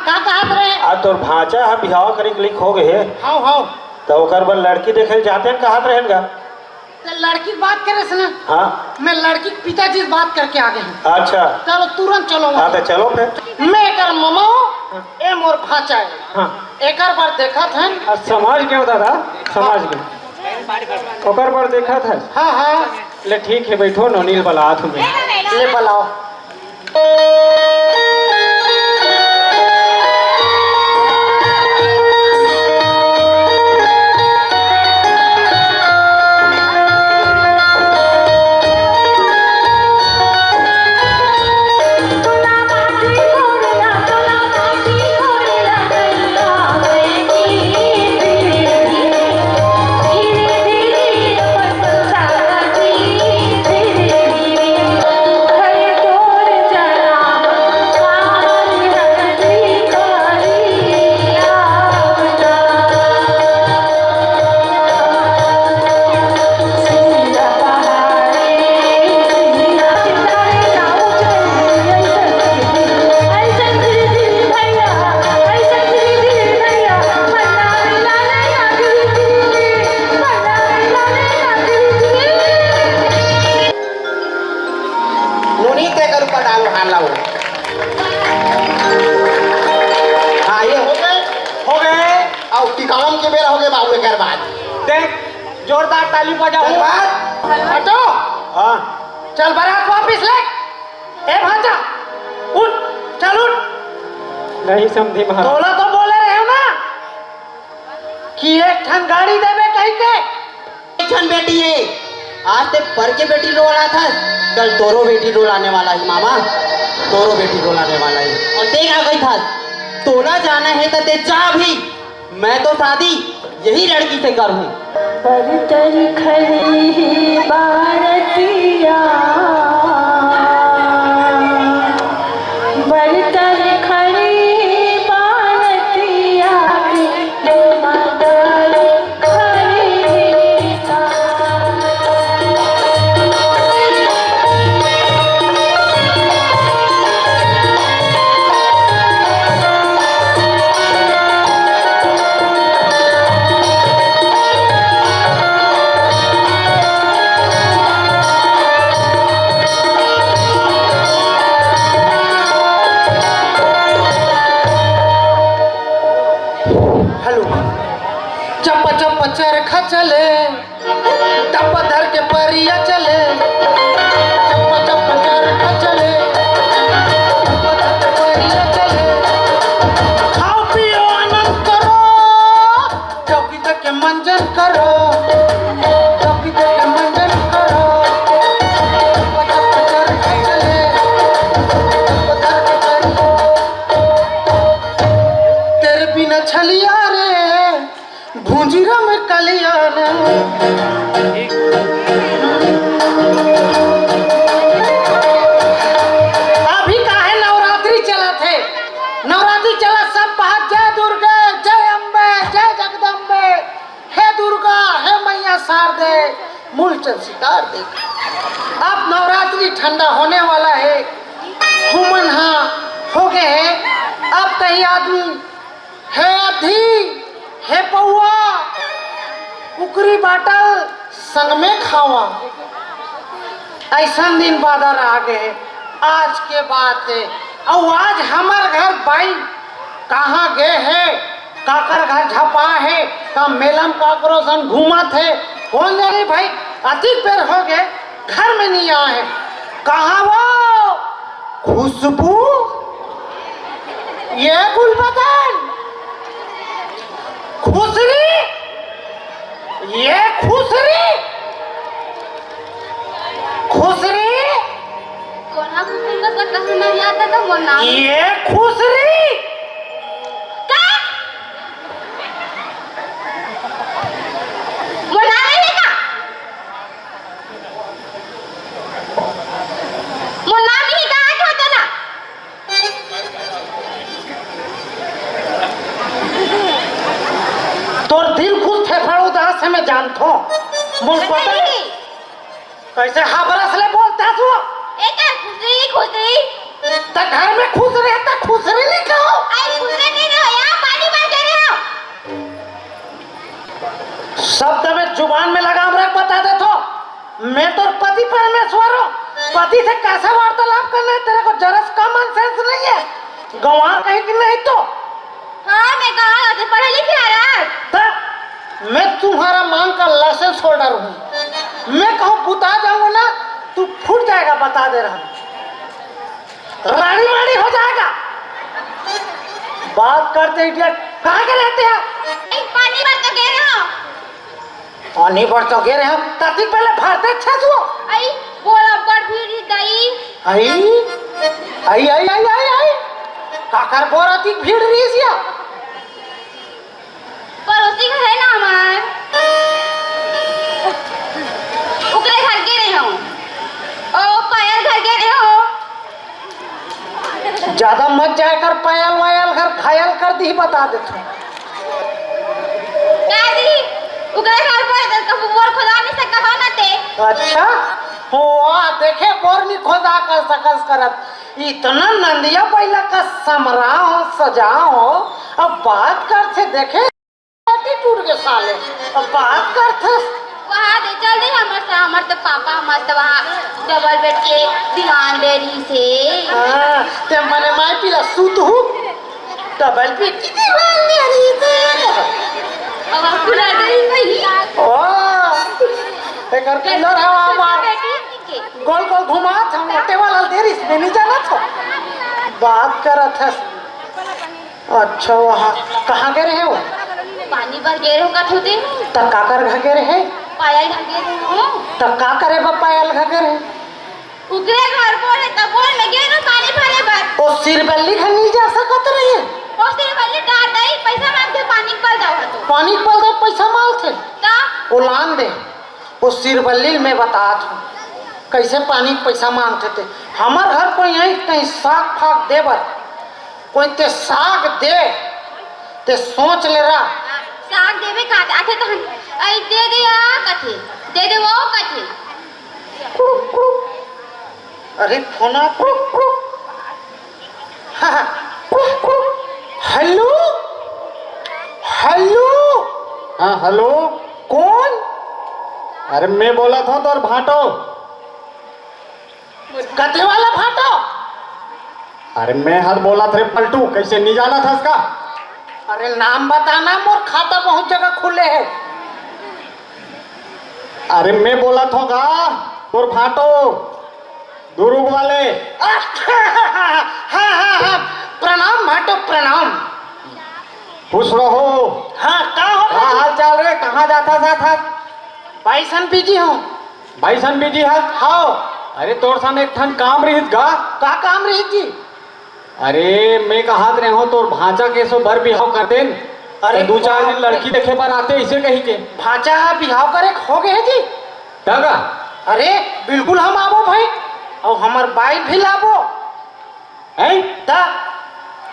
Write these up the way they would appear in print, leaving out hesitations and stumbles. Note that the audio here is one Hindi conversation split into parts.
का कहत रहे? आ तोर भांचा है बिहाव करे के लिए हो गए है। हाँ तो ओकर बर लड़की देखे जाते हैं कहत रहेगा। लड़की की बात करे से ना। हाँ मैं लड़की के पिताजी से बात करके आ गए हैं। अच्छा चलो तुरंत चलो। हाँ तो चलो फिर। मैं एकर मामा ए मोर भांचा है। हाँ एकर बार देखा था। समझ गया दादा, समझ गया। ओकर बर देखा था। हाँ ले ठीक है, बैठो नोनील वाला हाथ में ले बुलाओ। जोरदार ताली बजाओ। हटो। हाँ चल बारात वापिस ले। ए भांजा उठ, चल उठ। नहीं समझी महाराज। तोला तो बोले रहे हो ना कि एक ठन गाड़ी देवे कहीं के। एक ठन बेटी है, आज ते पर के बेटी रोला था, कल तोरो बेटी रोलाने वाला है मामा, तोरो बेटी रोलाने वाला है। और देख आ गई था, तोला जाना है तो ते जा भी, मैं तो शादी यही लड़की से करूँ। पर खड़ी बारतिया बरतर खड़ी बारतिया मदर चरखा चले टप धर के परिया चले, चप्पा चप्पा चरखा चले टप धर के परिया चले। खाओ पियो आनंद करो, चौकी तक के मंजन करो, चौकी तक के मंजन करो। चप्पा चप्पा चरखा चले टप धर के परिया, तेरे बिना छलिया रे भूंजीरा में कलियाना। अभी काहे नवरात्रि चला थे, नवरात्रि चला सब बात जय दुर्गे जय अम्बे जय जगदम्बे, हे दुर्गा हे मैया शारदे मूलचंद सितार दे। अब नवरात्रि ठंडा होने वाला है, हुमन हाँ हो गए हैं। अब कहीं आदमी है अधी हे पौआ उकरी बाटल संग में खावा, ऐसा दिन बादर आ गए। आज के बाद और आज हमार घर भाई कहाँ गए है, काकर घर झपा है, का मेलम काकरोसन घूमा थे, कौन जाने भाई अधिक बेर हो गए घर में नहीं आए। कहाँ वो खुशबू, ये गुलबदन, खुसरी, ये खुसरी, खुसरी, ये खुसरी का बोला नहीं का मुन्ना भी कहा क्या होता ना। तोर दिल खुश फेफड़ उदास से मैं जानता हूँ। मुझ पता कैसे हाबरस ले बोलता तू। एक खुसरी खुसरी तो घर में खुश रहता खुसरी लिखा हो। आई खुसरी जुबान में लगाम रख, बता दे तो मैं तो पति परमेश्वर हूँ। पति से कैसे वार्तालाप करना है, तेरे को जरा कॉमन सेंस नहीं है? गंवार कहीं कि नहीं तो हाँ मैं कहा तो पढ़े लिखे आ रहा है। तो मैं तुम्हारा मांग का लाइसेंस होल्डर हूँ। मैं कहूँ बुता जाऊंगा ना, तू फूट जाएगा, बता दे रहा हूँ। राड़ी राड़ी हो जाएगा। बात करते इडियट, कहाँ के रहते हैं? पानी भर तो गिर रहा पानी भर तो गिरे हम, ताकि पहले भरते छे तू। आई बोला कर फिर गई आई आई आई आई आई आई काकर बोराती भीड़ रही है। पड़ोसी घर है ना हमार, उकरे घर के रहे हो ओ पायल घर के रहे हो। ज्यादा मत जाए कर, पायल वायल घर घायल कर दी, बता देते। क्या दी उकरे घर पर तो बोर खुदा नहीं सकता हो ना ते। अच्छा हो देखे बोर नहीं खोदा कर सकस करत, इतना नंदिया पहला का समरा हो सजा हो। अब बात करते देखे टूट के साले, अब बात करते वहाँ दे चल दे हमार तो पापा मस्त वहाँ डबल बेड के दीवान ले रही से। हाँ, ते मने माई पिला सूत हूँ डबल पे की दीवार ले रही थी। अब आप खुला दे वही ओ एक कलर हवा मार गोल गोल घुमा था, मोटे वाला देर इसमें नहीं जाना था। बात कर रहा था। अच्छा वहाँ कहाँ गए रहे हो? पानी भर गए हो का होते तब काकर घर गए रहे? पायल घर गए हो तब का करे पायल घर गए रहे? उकरे घर पर है तब बोल में गए ना पानी भरने पर। ओ सिरबल्ली घर नहीं जा सकत रही है? ओ सिर्फ वाले डाल दई पैसा मांगते पानी पड़ जाओ तो पानी पल दे पैसा माल थे ता उलान दे। वो सिरबल्ली में बता था कैसे पानी पैसा मांगते थे। हमार घर कोई यहीं कहीं साग फाग देवर, कोई ते साग दे ते सोच ले रहा साग देवे का आथे तो आई दे दे आ कथे दे दे वो कथे। अरे फोना हेलो हेलो। हाँ हेलो, कौन? अरे मैं बोला था तो और भाटो। गधे वाला भाटो? अरे मैं हर बोला था पलटू, कैसे नहीं जाना था इसका? अरे नाम बताना, मोर खाता बहुत जगह खुले है। अरे मैं बोला था का और भाटो दुरुग वाले। हाँ हाँ हाँ, प्रणाम भाटो प्रणाम। खुश रहो। हाँ का हो? हाँ हाल चाल रे, कहाँ जाता था? भाई सन बिजी हूँ। भाई सन बिजी है? हाँ। अरे तोर सन एक ठन काम रही गा। का काम रही थी? अरे मैं कहा रहे हो तो भांचा के सो बर बिहाव कर देन। अरे दो चार दिन लड़की देखे पर आते इसे कही के भाचा बिहाव करे हो गए जी। दगा। अरे बिल्कुल हम आवो भाई, और हमार बाई भी लाबो हैं? ता।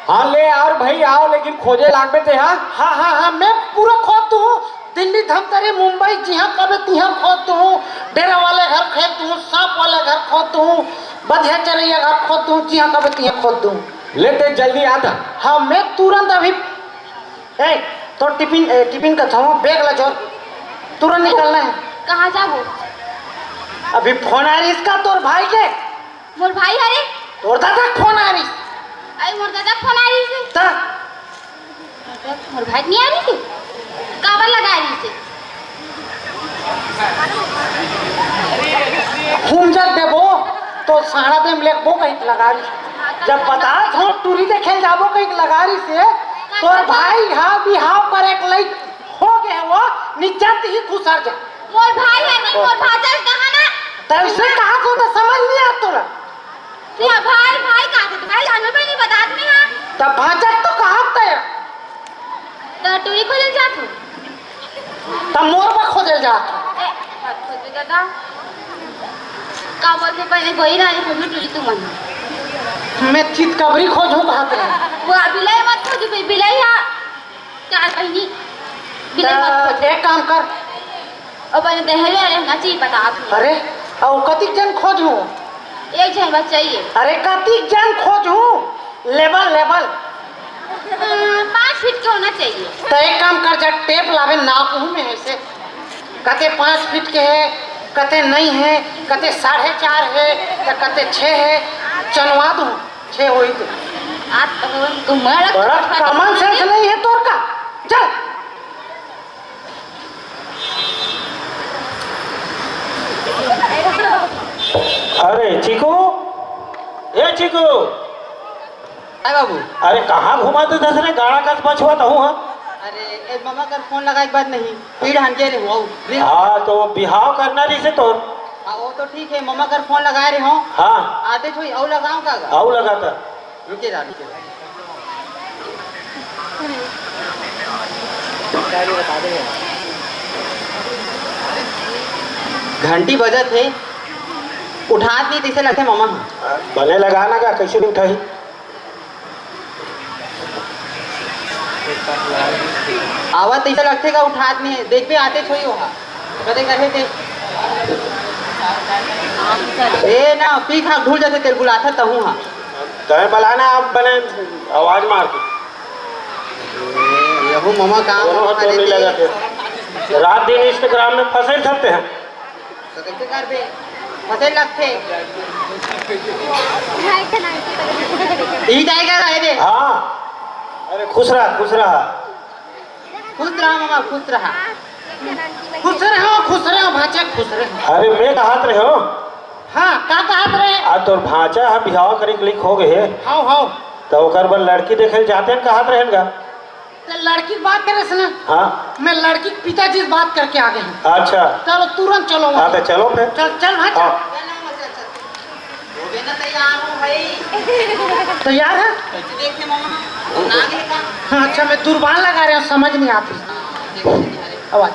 हाँ ले और भाई आओ, लेकिन खोजे लागबे ते। हाँ हाँ हाँ हाँ, मैं पूरा खोद हूँ। दिल्ली धमतरी मुंबई जिहाँ कभी तिहाँ खोद हूँ। डेरा वाले घर खोद हूँ, सांप वाले घर खोद हूँ, बधिया चरैया घर खोद हूँ, जिहाँ कभी तिहाँ खोद हूँ। लेते जल्दी आता। हाँ मैं तुरंत अभी ए तो टिफिन का था बैग ला जो, तुरंत निकलना है। कहाँ जाबो? अभी फोन आ रही इसका तोर भाई के। मोर भाई अरे तोर दादा फोन आ रही आई मोर दादा फोन आ रही से ता। मोर भाई नहीं आ रही थी काबर लगा रही से। घूम जा देबो तो सारा दिन लेबो कहीं लगा रही। जब बता हो टूरी देखे जाबो कहीं लगा रही से, तोर भाई हाँ बिहाव करे के लई हो गए वो निजत ही खुसर जा। मोर भाई है नहीं मोर भाचा कहाँ ना। तब से कहा तो समझ नहीं आ तोरा। या भाई भाई कहाँ थे? भाई जानवर पे नहीं बता में। हाँ तब भाजक तो कहा तय तो टूरी खोजल जात हो तब मोर पर खोजल जात। खोज दादा का बोलते पहले गोई रानी खोजू टूरी तू मन मैं चित कबरी खोजूं कहाँ पे? वो बिलाई मत खोजू भाई बिलाई या चार पहिनी बिलाई मत खोज। एक काम कर। और पहले दहले रहना चाहिए बता तू। अरे और कतिक जन खोजूं? एक जन बस चाहिए। अरे कतिक जन खोजूं? लेवल 5 फीट के होना चाहिए। तो एक काम कर, जब टेप लावे नाप हूँ मैं ऐसे कते 5 फीट के है, कते नहीं है, कते 4.5 है, या कते 6 है। चनवा दूं 6 होई तो। आज तो मैं बड़ा कॉमन सेंस नहीं है तोर का। चल अरे चीकू, ए चीकू, अरे बाबू, अरे कहाँ घुमाते दस रे गाड़ा कस बछवा हूँ। अरे ए मामा कर फोन लगा एक बात नहीं, भीड़ हंके रे हो। हाँ तो बिहाव करना रही से तोर। हाँ वो तो ठीक है, मामा कर फोन लगाए रहे हो। हाँ आते थोड़ी औ लगाऊं का? आओ लगाता। रुके जा, रुके जा। घंटी बजत है, उठात नहीं तैसे लगते मामा। भले लगाना का कैसे भी उठाई। आवाज तैसे लगते का उठात नहीं है, देख भी आते छोई वहाँ कदे करे थे। ए ना पी खा ढूल जाते तेल बुलाता तहूँ। हाँ तुम्हें बुलाना आप बने आवाज मार के। यहू मामा काम दोनों हाथ नहीं लगाते। रात दिन इंस्टाग्राम में फंसे सकते हैं। तो कैसे कर बे फंसे लगते यही जाएगा रहे दे। हाँ अरे खुश रहा खुश रहा। खुश रहा मामा, खुश रहा। खुश रहो भाचा, खुश रहो। अरे मैं कहात रहे हो। हाँ का कहत रहे? आज तोर भाचा है बिहाव करे के लिख हो गए। हाँ तो ओकर बर लड़की देखे जाते हैं कहात रहेगा। तो लड़की की बात करे ना। हाँ मैं लड़की के पिताजी से बात करके आ गए हैं। अच्छा चलो तुरंत चलो हाँ तो चलो फिर। चल चल भाचा। हाँ। तैयार हूँ भाई। तैयार है? देखते मामा आगे का। हाँ अच्छा, मैं दुर्बान लगा रहे हूँ, समझ नहीं आती आवाज।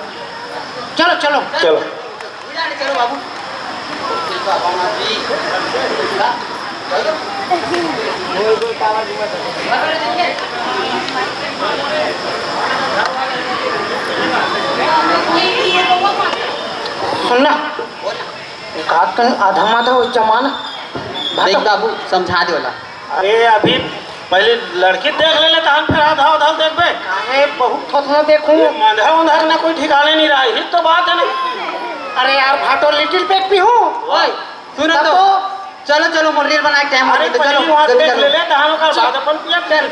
चलो चलो चलो चलो बाबू। सुनना एक आध कहीं आधा माधा हो जमाना। देख बाबू समझा दे वाला। अरे अभी पहले लड़की देख ले तो हम फिर आधा उधा देखबे। काहे बहुत थोथना देखूं। मंधा उधा ना कोई ठिकाने नहीं रहा। ही तो बात है ना। अरे यार भाटो लिटिल पेट भी हूँ। ओए सुनो तब तो चलो चलो मोरियल बना के टाइम हो अरे गया, तो पहले चलो वहाँ जल्दी देख ले चलो। ले तो हम का बाद अपन पिया चल।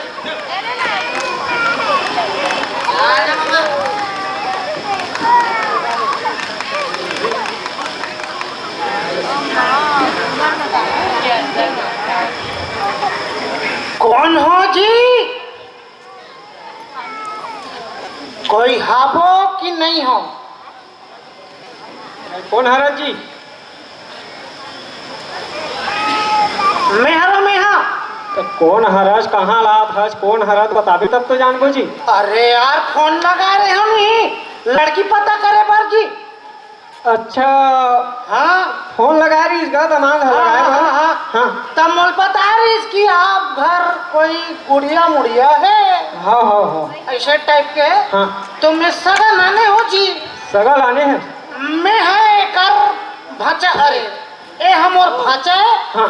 आजा मामा। कौन हो जी? कोई हाबो कि नहीं हो? कौन हरत जी? मैं हरो मैं हाँ। तो कौन हरस कहाँ लात हस कौन हरत बताबे तब तो जानबो जी। अरे यार फोन लगा रहे हो नहीं, लड़की पता करे बार जी। अच्छा हाँ फोन लगा रही इसका दिमाग लगाया हाँ हाँ हाँ तब मोल बता रही इसकी आप घर कोई गुड़िया मुड़िया है हाँ हाँ हाँ ऐसे टाइप के। हाँ तो मैं सगा नाने हो जी। सगा लाने हैं। मैं है एकर भाचा। अरे ए हम और भाचा है। हाँ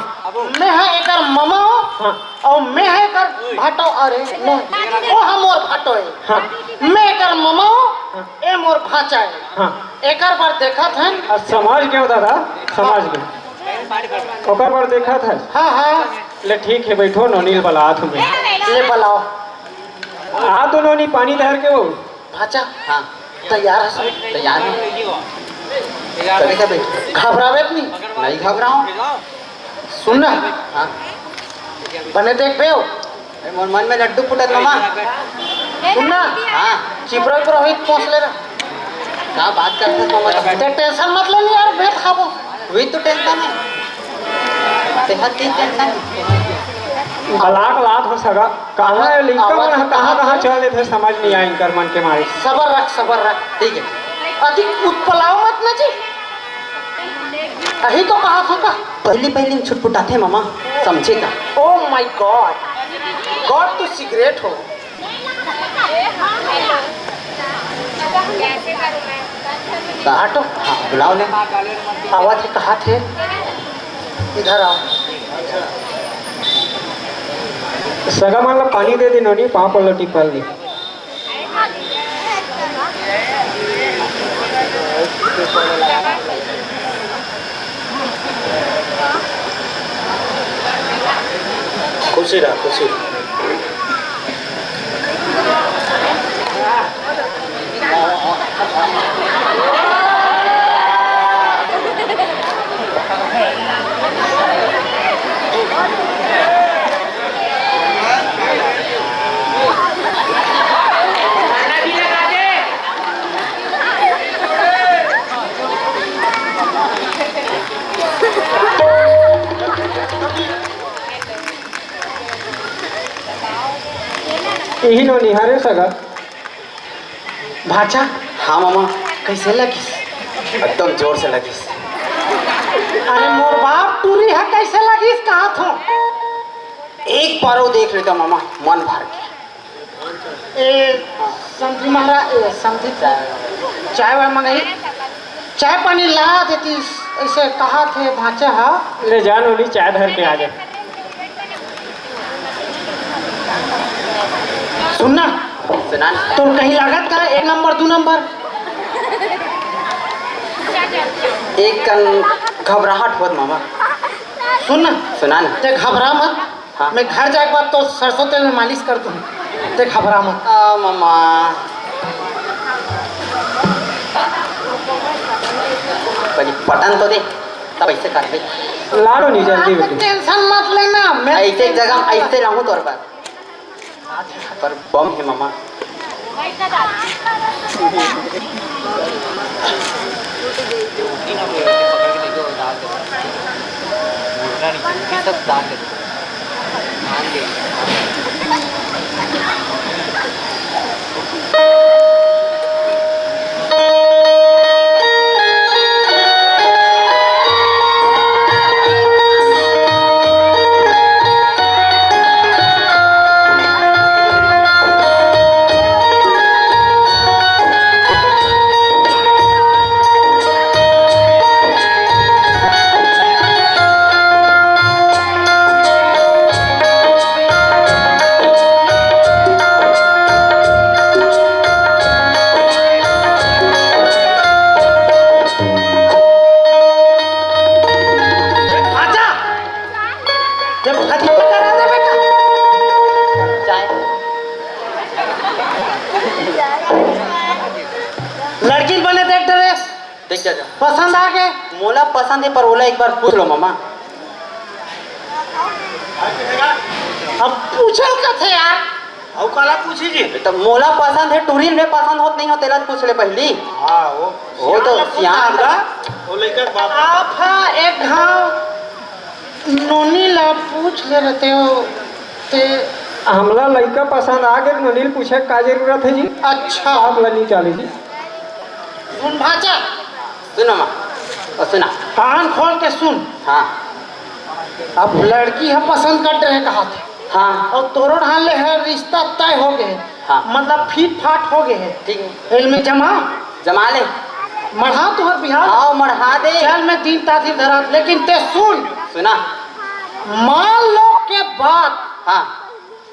मैं है एकर मामा हो। हाँ और मैं है एकर भाटो। अरे नहीं, वो हम और भाटो है। हाँ मैं एकर मामा हो, ए मोर भाचा है। हाँ एकर बार देखा था। अब समझ गए दादा समझ गए। ओकर बार देखा था। हाँ हाँ ले ठीक है बैठो नोनील बलात हमें। ये बुलाओ आ तो नोनी पानी धर के वो। भाचा। हाँ तैयार है सब? तैयार है। चले का बैठ। घबरावे नहीं। नहीं घबराओ। सुनना हाँ बने देख पे हो। मोर मन में लड्डू फुटत मामा। सुनना हाँ चिपरा पर रोहित पहुँच लेना। क्या बात करते मामा। ते टेंशन मत लेनी यार, भेंट खाबो। हुई तो टेंशन है, सेहत की टेंशन है। बलाक लात हो सगा कहाँ है लिंका मन कहाँ कहाँ चले थे समझ नहीं आया इनकर मन के मारे। सबर रख। ठीक है। अति उत्पलाओ मत ना जी। अही तो कहा था का। पहले छुटपुटाते मामा समझेगा। ओ माय गॉड, गॉड तो सिगरेट हो। ऑटो हाँ बुलाओ ले। आवाज कहा थे? इधर आओ। सगा मान पानी दे दी नोनी पाँव पर लोटी पल दी। खुशी रहा खुशी। यही नो निहारे सगा भाचा हाँ मामा, कैसे लगी? एकदम जोर से लगी। अरे मोर बाप टूरी है, कैसे लगी? कहा थो? एक बार वो देख लेता मामा, मन भर गया। ए समझी महाराज, समझी चाय वाय मंगाई, चाय पानी ला देती, ऐसे कहा थे भाचा। हाँ ले जान ओली चाय धर के आ जाए। सुनना, सुना तो कहीं लागत का 1 नंबर 2 नंबर? एक कन घबराहट होत मामा। सुनना, सुना ना। ते घबरा मत। हाँ। मैं घर जाए के बाद तो सरसों तेल में मालिश कर दूँ, ते घबरा मत। मामा पहले पटन तो दे, तब ऐसे कर दे। लाड़ो नहीं जल्दी बेटी। टेंशन मत लेना, मैं ऐसे एक जगह ऐसे रहूँ तोर पर बम है मामा। लड़की बने देख ड्रेस देख जा पसंद आ गए? मोला पसंद है, पर ओला एक बार पूछ लो मामा। अब पूछो का थे यार। और काला पूछी जी। तो मोला पसंद है, टूरिन में पसंद होत नहीं हो, तेला पूछ ले पहली। हाँ वो तो सियान का वो लेकर बाप। आप हाँ एक घाव नोनी ला पूछ ले रहते हो ते। हमला लड़का पसंद आ गए, ननील पूछे का जरूरत है जी? अच्छा आप लनी चाली जी। सुन भाचा, सुनो माँ, और सुना। कान खोल के सुन। हाँ अब लड़की है पसंद कर रहे कहा थे, हाँ और तोरो ढाल ले है रिश्ता तय हो गए। हाँ। मतलब फिट फाट हो गए हैं। ठीक है, एल में जमा जमा ले। मढ़ा तुहर बिहार। आओ मढ़ा दे। चल मैं दिन ताथी धरा, लेकिन ते सुन, सुना। मान लो के बाद हाँ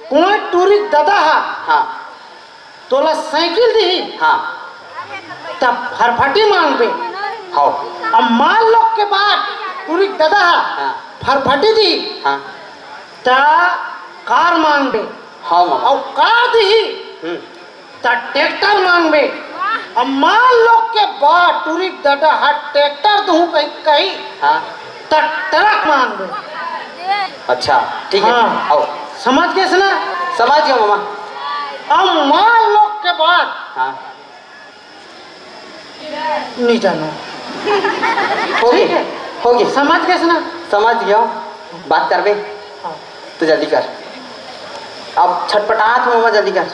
कोई टूरी दादा है हाँ तोला साइकिल दी, हाँ तब फरफटी मांगबे। हाँ अब मान लो के बाद टूरी दादा है हाँ फरफटी दी, हाँ ता कार मांगबे। हाँ मामा। और कार दी ता ट्रैक्टर मांगबे। अब मान लो के बाद टूरी दादा है ट्रैक्टर दूँ कहीं कहीं, हाँ ता ट्रक मांगबे। अच्छा ठीक है। हाँ। आओ समझ गए ना? समझ गया मामा। अब मान लो के बाद हाँ नहीं जानो। होगी ठीक है। होगी। समझ गए ना? समझ गया। बात कर बे हाँ। तो जल्दी कर। अब छटपटाहट हो मामा, जल्दी कर।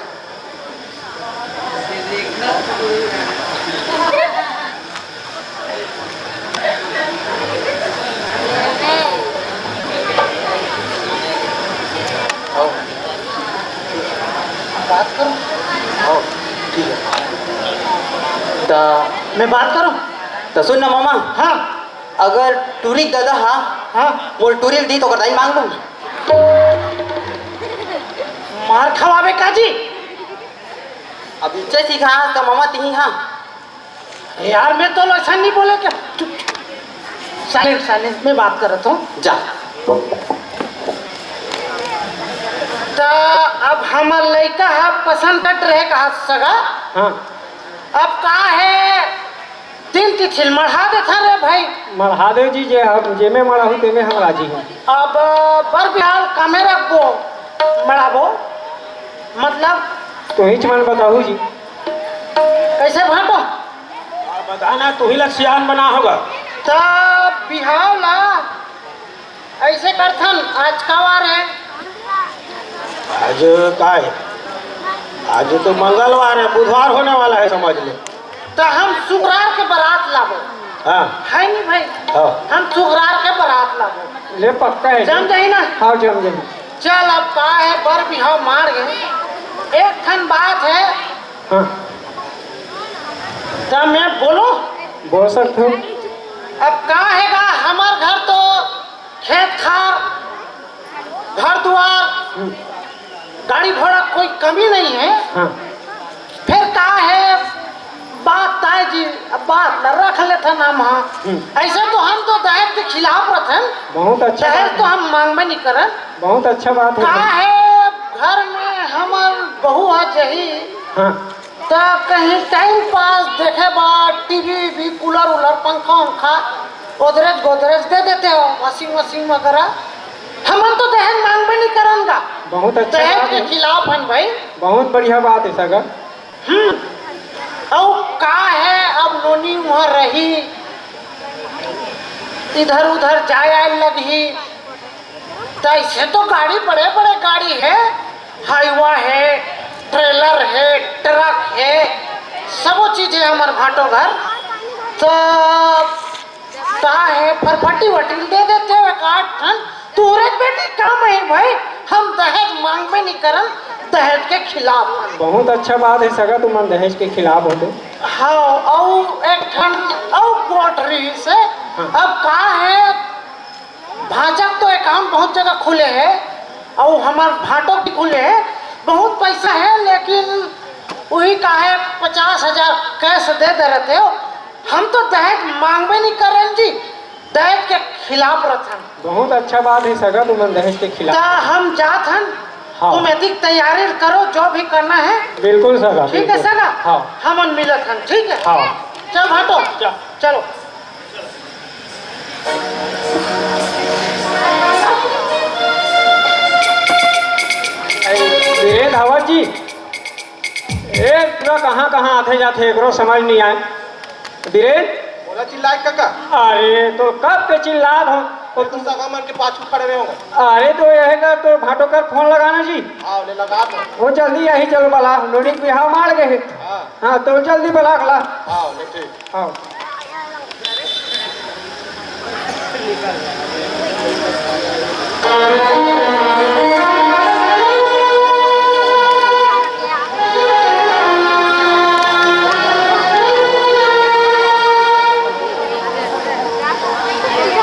आओ बात करो। आओ ठीक है। तो मैं बात करूं? सुन ना मामा, हाँ अगर टूरिक दादा हाँ हाँ। मोल टूरिल दी तो करदाई मांग लूँ। मार खवाबे का जी? अब नीचे सीखा तो मामा तिही हाँ। यार मैं तो ऐसा नहीं बोले क्या, चुप साइलेंट साइलेंट में बात कर रहा हूँ। जा। तो अब हमार लड़का है पसंद कर रहे कहा सगा। हाँ अब का है 3 तिथिल मढ़ा देता रे भाई। मढ़ा दे जी, जे में मढ़ा हूँ ते में हम राजी हैं। अब बर बिहार कामे रखबो मढ़ाबो, मतलब तो ही मन बताऊ जी। कैसे भाटो बताना तू ही लक्ष्यान बना होगा। तो बिहाव ला ऐसे करथन। आज का वार है? आज का है? आज तो मंगलवार है, बुधवार होने वाला है समझ लो। तो हम शुक्रवार के बारात लाबो। हाँ है नहीं भाई? हाँ हम शुक्रवार के बारात लाबो। ले पक्का है जम जाई ना? हाँ जम जाई। चल अब का है बर बिहाव मार गए। एक ठन बात है, हाँ तो मैं बोलो। बोल सकते हो। अब का हैगा हमार घर तो खेत खार घर द्वार गाड़ी घोड़ा कोई कमी नहीं है। हाँ फिर का है बात ताई जी, अब बात न रख लेते नाम। हाँ ऐसे तो हम तो दहेज के खिलाफ रहते। बहुत अच्छा दहेज बात तो है। हम मांगबे नहीं करन। बहुत अच्छा बात का है। है घर में हमार बहू है जही, हाँ तो कहीं टाइम पास देखे बा टीवी भी कूलर उलर पंखा उंखा गोदरेज गोदरेज दे देते हो, वॉशिंग मशीन वगैरह। हम तो दहेज मांगबे नहीं करनगा। बहुत अच्छा दहेज बात के है। खिलाफ हन भाई। बहुत बढ़िया बात है सगा। और का है अब नोनी वहाँ रही, इधर उधर जाए लगी, तो ऐसे तो गाड़ी बड़े बड़े गाड़ी है, हाईवा है, ट्रेलर है, ट्रक है, सब चीज है हमारे भाटो घर। तो का है फरफटी वटी दे देते हो 8 टन। तोरे बेटी काम है भाई, हम दहेज मांगबे नहीं करन, दहेज के खिलाफ हन। बहुत अच्छा बात है सगा, तुम मन दहेज के खिलाफ होते। हाँ और एक ठन और क्वार्टरी से। अब का है भाजक तो अकाउंट बहुत जगह खुले हैं और हमारे भाटो भी खुले हैं, बहुत पैसा है, लेकिन वही का है 50,000 कैश दे रहे हो। हम तो दहेज मांगबे नहीं कर रहे जी, दहेज के खिलाफ रहते। बहुत अच्छा बात है सगा, तुम मन दहेज के तो खिलाफ। हम जात हन। हाँ। तुम अधिक तैयारी करो जो भी करना है। बिल्कुल सगा। ठीक है बिल्कुल। सगा? हाँ हम मिलत हन। ठीक है हाँ चल भाटो चलो। धीरे धावत जी, ए पूरा कहाँ कहाँ आते जाते एकरो समझ नहीं आए। धीरे बोला चिल्लाए काका। अरे तो कब के चिल्लात हो? तो तुम सगा मन के पाछू खड़े रहे होंगे। अरे तो यह का तो भाटो कर फोन लगाना जी। हाँ ले लगा दो। वो जल्दी यही चलो बला लोनी बिहाव मार गए। हाँ हाँ तो जल्दी बला खला। हाँ ले ठीक। हाँ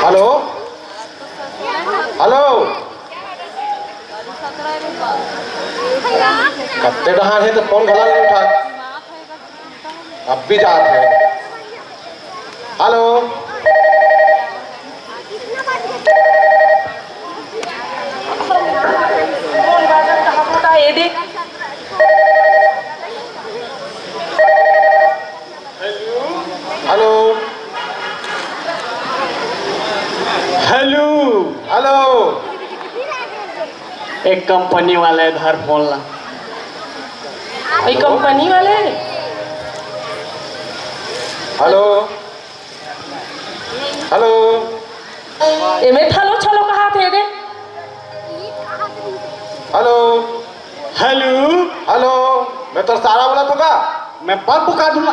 हेलो हेलो कत्ते कहाँ है तो फोन भला नहीं उठा। अब भी जात है। हेलो हेलो हेलो हेलो एक कंपनी वाले इधर फोन ला। कंपनी वाले हेलो हेलो एमे थालो छलो कहा थे रे? हेलो हेलो हेलो मैं तो सारा बोला तो का। मैं पब बुका दूंगा।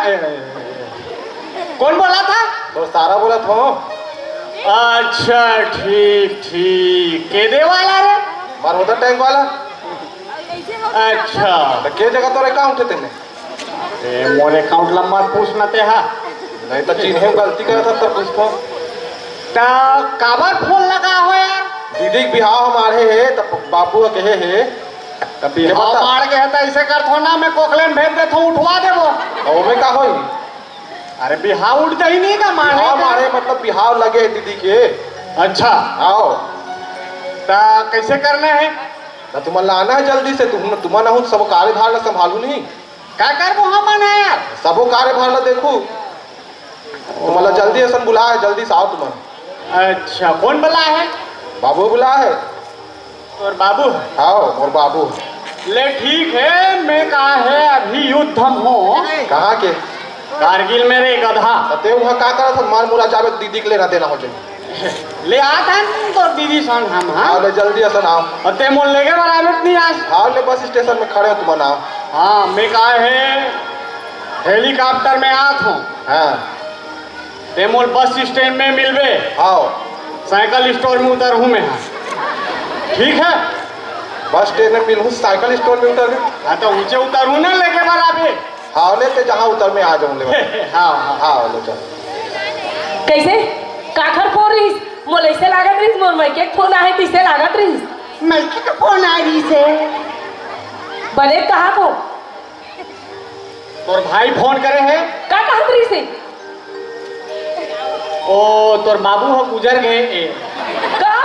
कौन बोला था? तो सारा बोला था। अच्छा ठीक ठीक, केदे वाला रे? बार होता टैंक वाला। अच्छा तो के जगह तो अकाउंट है तेने? मोर अकाउंट लंबा पूछना ते हा। नहीं तो चिन्हे गलती करे था तब पूछो। ता काबर फोन लगा हो यार? दीदी के बिहाव हमारे है तब बाबू कहे है तब ये हाँ बता। मार के है तो ऐसे कर थो ना, मैं कोकलेन भेज दे थो, उठवा देबो। और में का होई? अरे बिहाव उठ जाही नहीं का मारे बिहाव मारे मतलब बिहाव लगे है दीदी के। अच्छा आओ ता कैसे करना है? ना तुम्हारा आना है जल्दी से, तुम्हारा हूँ सब कार्यभार ला संभालू नहीं। क्या कर वो हम यार? सबो कार्यभार ला देखू, तुम्हारा जल्दी ऐसा बुला है, जल्दी से आओ तुम्हारा। अच्छा कौन बुला है? बाबू बुला है। और बाबू आओ और बाबू। ले ठीक है, मैं कहा है अभी युद्ध हम हो कहाँ के? कारगिल में रे गधा। ते वहाँ का करा था, मार मुरा जावे दीदी के लेना देना हो जाए। ले आता तो दीदी संग हम हाँ आओ ले जल्दी ऐसा आओ। और ते मोल लेके बराबर नहीं आज। आओ ले बस स्टेशन में खड़े हो तुम्हारा नाम। हाँ मैं कहा है हेलीकॉप्टर में आत हूँ। हाँ ते मोल बस स्टैंड में मिलवे। आओ साइकिल स्टोर में उतर हूँ मैं। ठीक है बस स्टैंड में मिलूँ, साइकिल स्टोर में उतर। हाँ तो ऊंचे उतर हूँ ना लेके बराबर। हाँ ले ते जहाँ उतर में आ जाऊँ ले। हाँ हाँ हाँ ले चल। कैसे काखर फोन रही मोल ऐसे लागत रही मोर मायके फोन आहे तिसे लागत रही मायके का फोन आ रही से। बने कहा को तोर भाई फोन करे है? का कहत रही से ओ तोर बाबू हो गुजर गए। का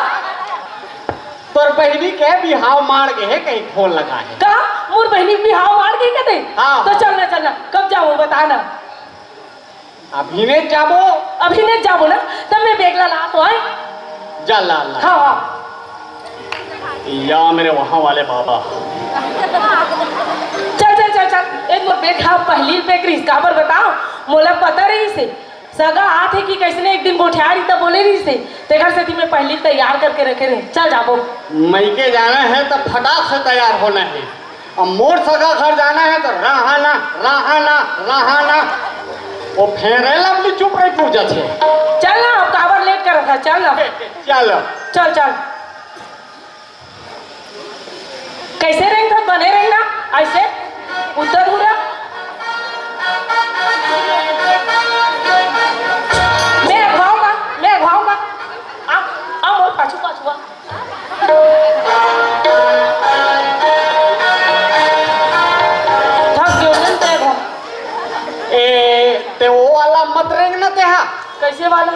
तोर बहनी के बिहाव मार गए है, कहीं फोन लगा है। का मोर बहनी बिहाव मार गई कते? हाँ। तो चलना कब जाओ बताना। अभी ने जाबो? अभी नहीं जाबो ना तब मैं बेगला ला तो आए। जा ला ला। हाँ हाँ या मेरे वहाँ वाले बाबा। चल एक मोर बेटा पहली पे क्रिस्का पर बताओ मोला पता रही से सगा हाथ है कि कैसने एक दिन गोठियारी तब बोले रही से तेकर से मैं पहली तैयार करके रखे रहे। चल जाबो। मैके जाना है तो फटाक से तैयार होना है। अब मोर सगा घर जाना है तो रहाना वो फेरे लवली चुप रही पूजा थे। चल ना अब काबर लेट कर रखा। चल ना चल चल कैसे रहेंगे बने रहना ऐसे उतर हुआ। मैं अगवाऊंगा आ मोर पाछू थक गयो न ते घो। ते वो वाला मत रेंग ना ते हाँ। कैसे वाला?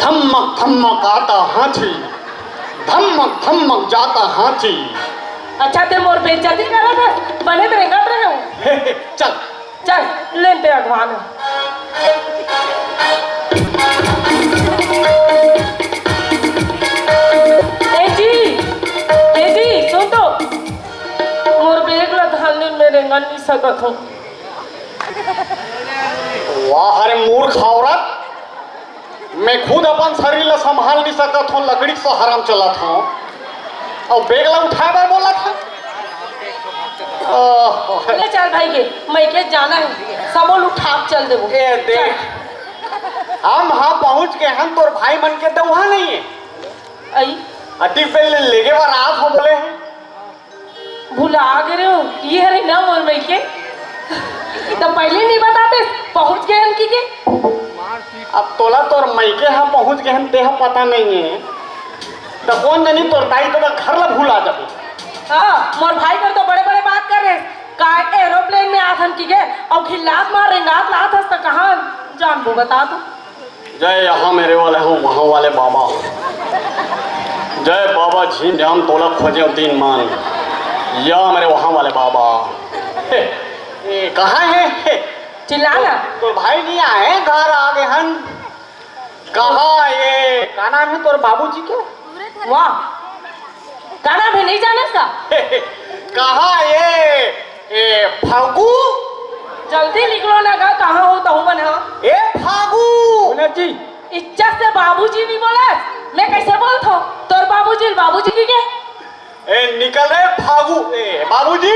धमक धमक आता हाथी, धमक धमक जाता हाथी। अच्छा ते मोर बेइज्जती कर रहा था बने तो रेंगत रहे हो। चल लेते अगवान। ए जी सुन तो मोर बेग ला धालने में रेंगन नहीं सकत हूँ। वाह अरे मूर्ख औरत, मैं खुद अपन शरीर ला संभाल नहीं सकत हूँ, लकड़ी से हराम चलत हूँ और बेग ला उठाए बोला था। ले चल भाई के मैं के जाना है सबोल उठा चल देबो। ए देख हम हाँ पहुँच गए हम, तोर भाई मन के तो वहाँ नहीं है। आई अति पहले लेगे बार आप हो बोले हैं। भुला गए हो ये है ना मोर भाई के तो पहले नहीं बताते पहुँच गए हम की के। अब तोला तोर मैके यहाँ पहुँच गए हम तेहा पता नहीं है तो कौन जानी तोर ताई तो घर ला भूला जाबे। हाँ मोर भाई कर तो बड़े बड़े बात कर रहे का एरोप्लेन में आथन की गए और खिलात मार रेंगात लात हस तो कहाँ जान वो बता दो। जय यहाँ मेरे वाले हो वहाँ वाले बाबा, जय बाबा झीम जाम तोला खोजे तीन मान, या मेरे वहाँ वाले बाबा। कहाँ है? चिल्लाना तो भाई नहीं आए घर आ गए हन। कहाँ ये क्या नाम है तोर बाबूजी के? वाह गाना भी नहीं जाने का। कहाँ ये फागू? जल्दी निकलो ना का कहाँ हो तो बना। ए फागू जी इज्जत से बाबूजी नहीं बोला मैं कैसे बोलता हूँ तोर बाबूजी की के? ए निकल रहे फागू। ए बाबूजी।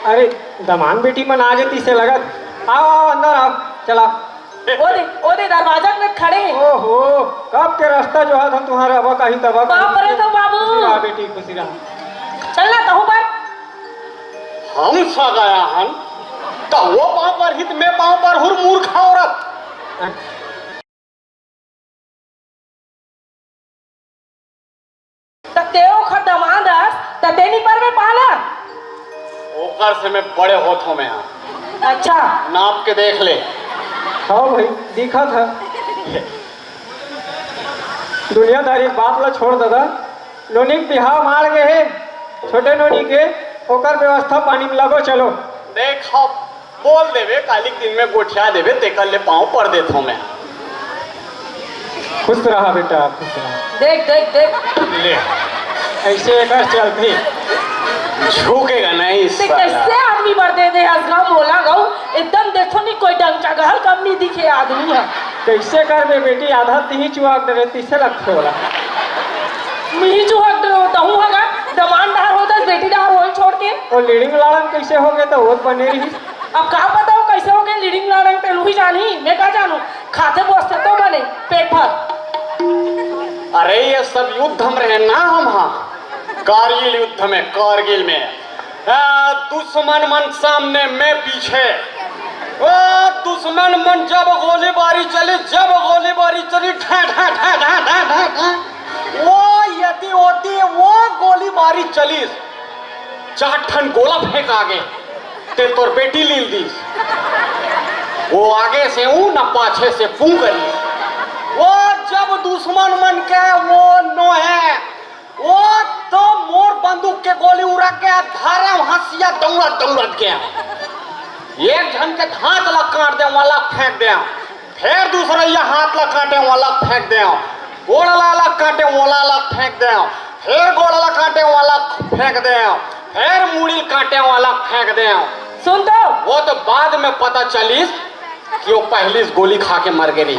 अरे दमान बेटी मन आ जाती से लगत। आओ अंदर आओ चला। ओ दे दरवाजा में खड़े हैं। ओहो कब के रास्ता जो है हम तुम्हारा अब कहीं तब बाप रे तो बाबू। खुशी रहा बेटी खुशी रहा। चलना कहूँ पर हम सा गया हन तो वो पाँव पर हित में पाँव पर हुर मूर्ख औरत। तेओ खदमान दस तते नहीं पर में पाला। ओकर से मैं बड़े होठों में हाँ। अच्छा नाप के देख ले। हाँ भाई दिखा था दुनियादारी बात ला छोड़ दादा नोनी के बिहाव मार गए है छोटे नोनी के ओकर व्यवस्था पानी में लगो चलो देख बोल देवे कालिक दिन में गोठिया देवे तेकर ले पाँव पड़ देता हूँ मैं। खुश रहा बेटा खुश रहा। देख देख देख ले ऐसे एक चलती झुकेगा नहीं इस देख साला। कैसे आदमी बढ़ दे दे हसगांव मोला गाँव एकदम देखो नहीं कोई डंग चगहल कम नहीं दिखे आदमी है। कैसे कर बे बेटी आधा तीही चुआक डरे तीसे लगते होला मिही चूहक होता हूँ हगा दमान डहार होता बेटी डहार हो छोड़ के। और लीडिंग लाड़न कैसे हो गए तो वो बने रही अब कहा पता हो कैसे हो गए लीडिंग लड़ंग तेलू ही जानी मैं क्या जानू खाते बसते तो बने पेट भर। अरे ये सब युद्ध हम रहे ना हम हाँ कारगिल युद्ध में कारगिल में दुश्मन मन सामने मैं पीछे दुश्मन मन जब गोलीबारी चली ढा ढा ढा ढा ढा ढा ढा वो यदि होती वो गोलीबारी चली 4 ठन गोला फेंक आगे ते तोर बेटी लील दी वो आगे से ऊ न पाछे से पू करी वो जब दुश्मन मन के वो नो है वो तो मोर बंदूक के गोली उड़ा के धारे हंसिया दौड़त गया एक जन के हाथ ला काट दे वाला फेंक दे फिर दूसरा ये हाथ ला काटे वाला फेंक दे गोड़ा ला काटे वाला ला फेंक दे फिर गोड़ा ला काटे वाला फेंक दे फिर मुड़ी काटे वाला फेंक दे सुन तो वो तो बाद में पता चली कि वो पहली गोली खा के मर गई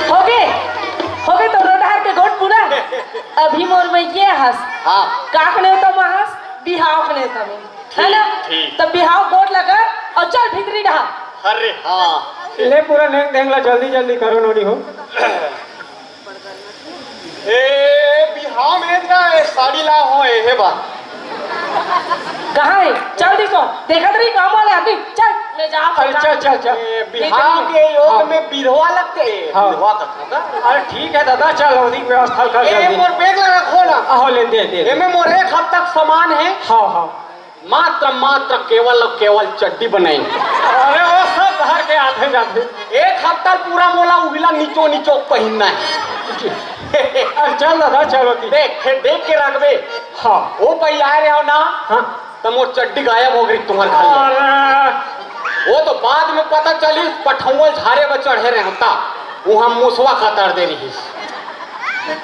हो गए तो रोडहार के गोट पूरा अभी मोर में ये हंस हाँ काकने तो महस बिहाव ने तो में है ना ठीक। तब बिहाव गोट लगा और चल भीतरी रहा। अरे हाँ ले पूरा नेक देंगला जल्दी जल्दी करो नोनी हो ए बिहाव में का साड़ी ला हो ए बा कहाँ है चल दिसो देखा तरी काम वाले आदमी चल मैं जा अरे चल बिहाव के योग हाँ। में बिरवा लगते हाँ। बिरवा कथोगा अरे ठीक है दादा चल अधिक व्यवस्था कर ए जल्दी मोर बैग ला रखो ना आहो ले दे एमे मोर एक हफ्ता सामान है हाँ मात्र केवल चड्डी बनाई अरे वो सब बाहर के आते जाते एक हफ्ता पूरा मोला उगला नीचो पहनना है अरे चल दादा चलो देख के रखबे हाँ वो पहले आ रहे हो ना हाँ तो मोर चड्डी गायब हो गई तुम्हारे घर में। अरे वो तो बाद में पता चली पठौल झारे पर चढ़े रहता वो हम मुसवा खतर दे रही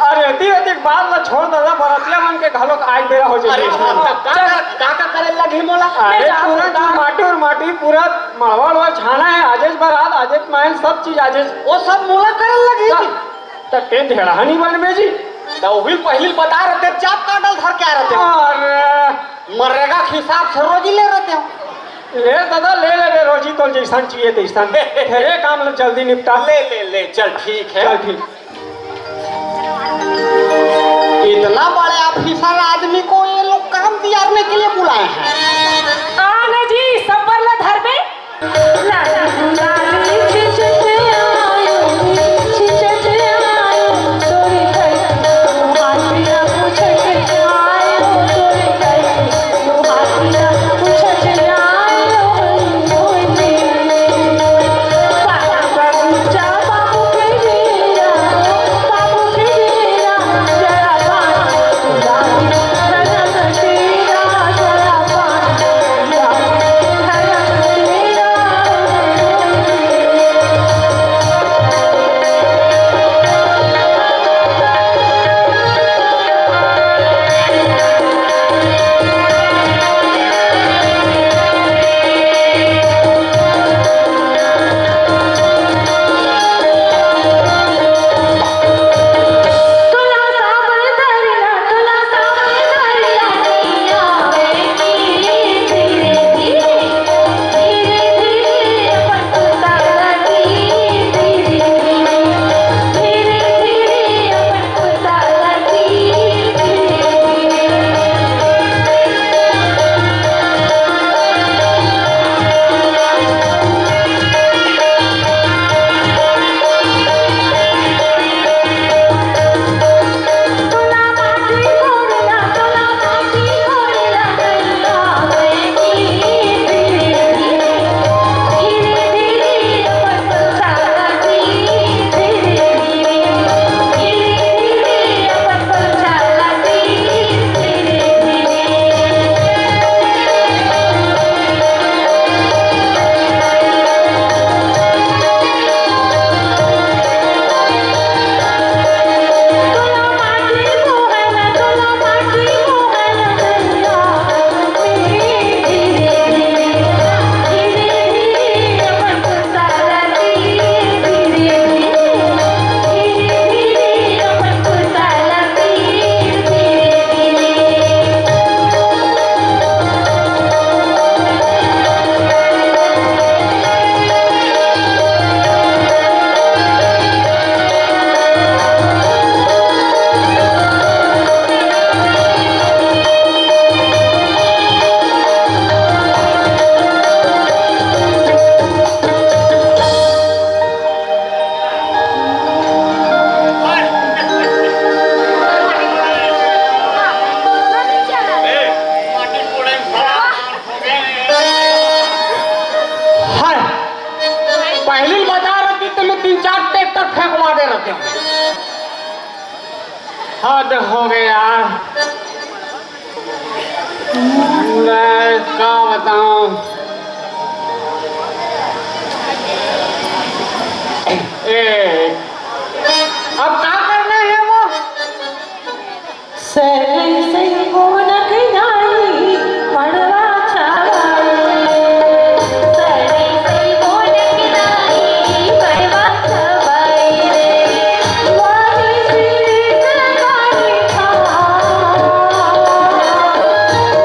अरे अधिक बात ना छोड़ दादा बरतिया मन के घालो आज बेरा हो अरे जाए का करे लगी मोला अरे पूरा जो माटी पूरा मारवाड़ छाना है आजेज बारात आजेज मायन सब चीज आजेज वो सब मोला करे लगी तो टेंट हेड़ा नहीं बन में जी तो भी पहले बता रहे थे चाप काटल धर के आ रहे थे अरे मरेगा के हिसाब से रोजी ले रहे थे ले दादा ले ले रोजी तो जैसन चाहिए तैसन तेरे काम जल्दी निपटा ले चल ठीक है चल ठीक इतना बड़े ऑफिसर आदमी को ये लोग काम दियारने के लिए बुलाए हैं आने जी सब बरला धर में Jaya हद हो गया। मैं क्या बताऊं। अब क्या करना है वो? सही सही मोनक नाई मड़वा छावाई सरी सई मोनक नाई मड़वा छवाई रे वाली श्री सरकारी था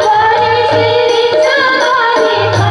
वाली श्री सरकारी था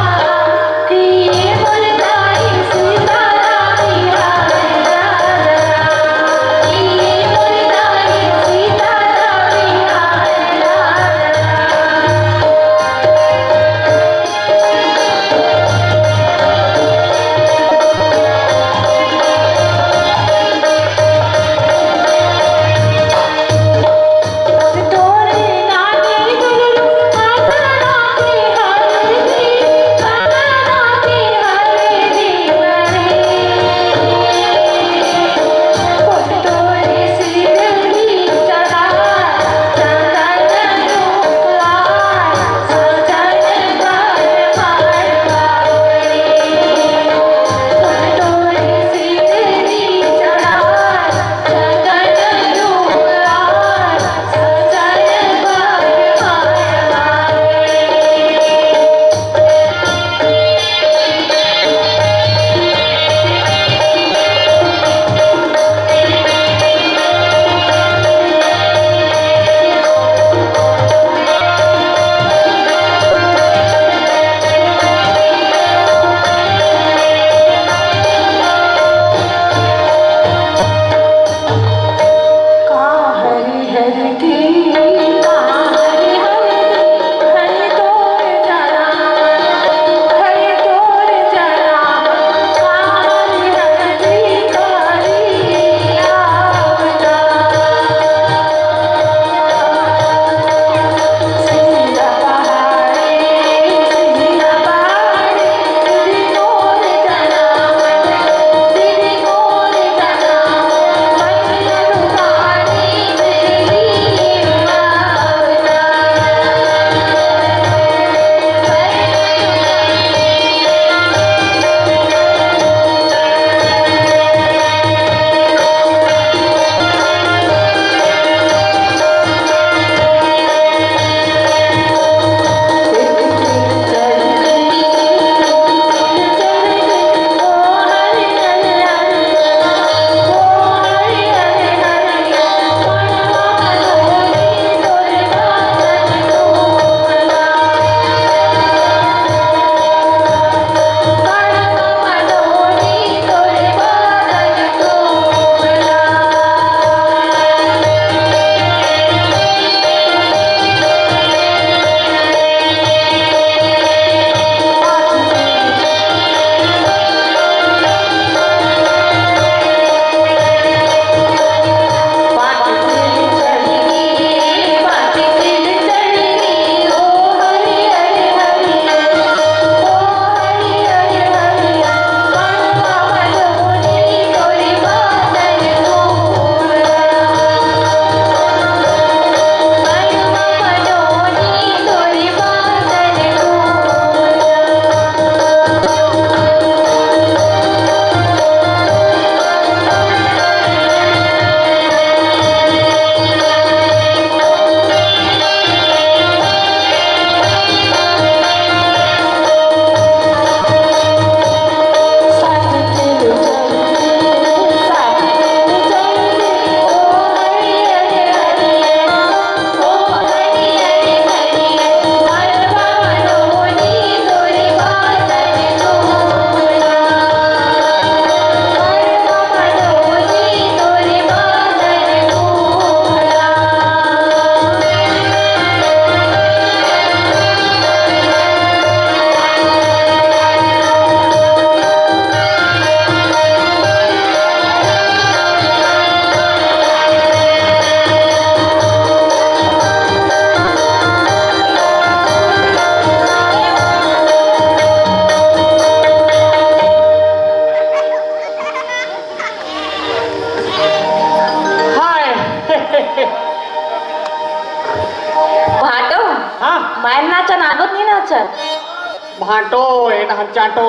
भाटो ये चाटो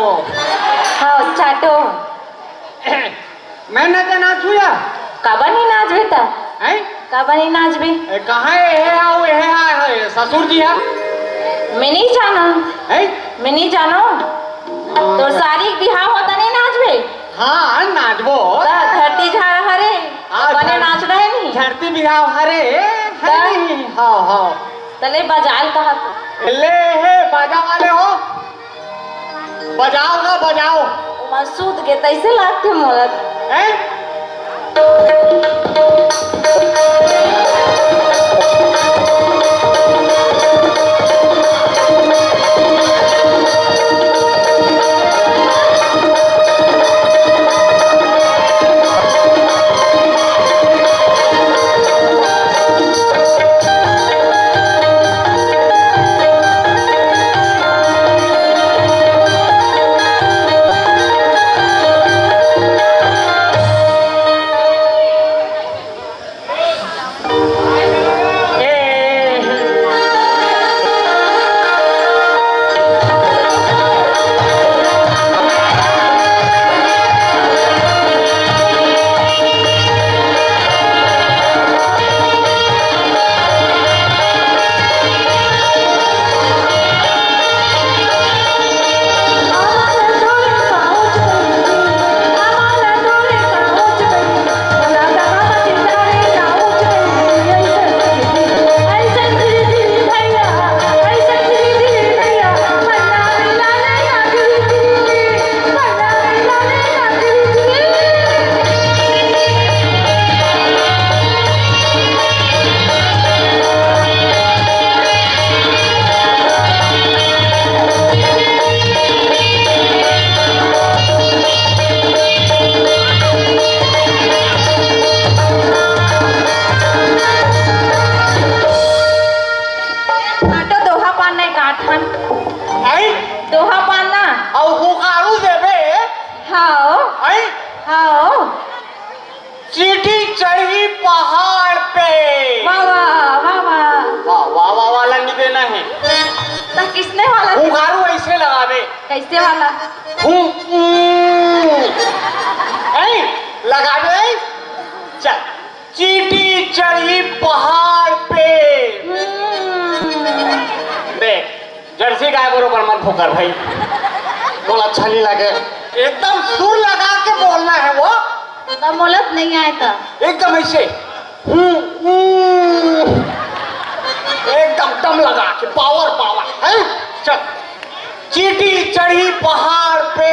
हाँ चाटो मैं ना नाचू या काबा नहीं नाच बेटा हैं काबा नहीं नाच बे कहाँ है आओ है ससुर जी है मैं नहीं जानो हैं मैं नहीं जानो तो सारी बिहार होता नहीं नाच बे हाँ नाचबो धरती झाड़ हरे बने नाच रहे नहीं धरती बिहाव हरे ता? हाँ हाँ तले बजाल कहा ले हे बाजा वाले हो बजाओ ना बजाओ मसूद के तैसे लागते मोलत हैं दोहा पाना और हुकारू देवे हाँ हैं हाँ चीटी चढ़ी पहाड़ पे वाह वाह वाह वाह वाह वाह वाह वाला नहीं देना है तो किसने वाला हुकारू ऐसे लगावे कैसे वाला हैं लगावे चल चीटी चढ़ी पहाड़ पे देख जर्सी गाय बरोबर मत भूकर भाई बोल अच्छा नहीं लगे एकदम सुर लगा के बोलना है वो तो मोलत नहीं आए तो एकदम ऐसे एकदम दम लगा के पावर पावर है चल चीटी चढ़ी पहाड़ पे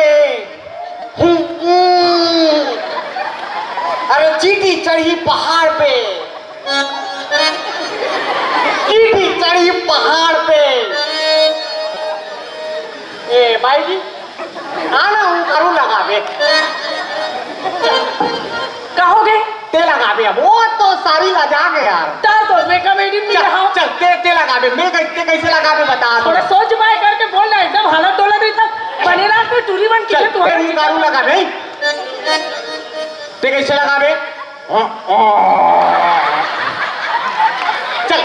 अरे चीटी चढ़ी पहाड़ पे चीटी चढ़ी पहाड़ पे ए भाई जी आना हूँ करूँ लगावे कहोगे ते लगावे अब वो तो सारी लगा गए यार चल तो मैं कमेडी में चल रहा चल ते लगावे मैं कैसे लगावे बता थोड़ा सोच पाए करके बोल रहा एकदम हालत डोला रही था बने रात में टूरी बन चल के तू ते गारू लगावे ते कैसे लगावे चल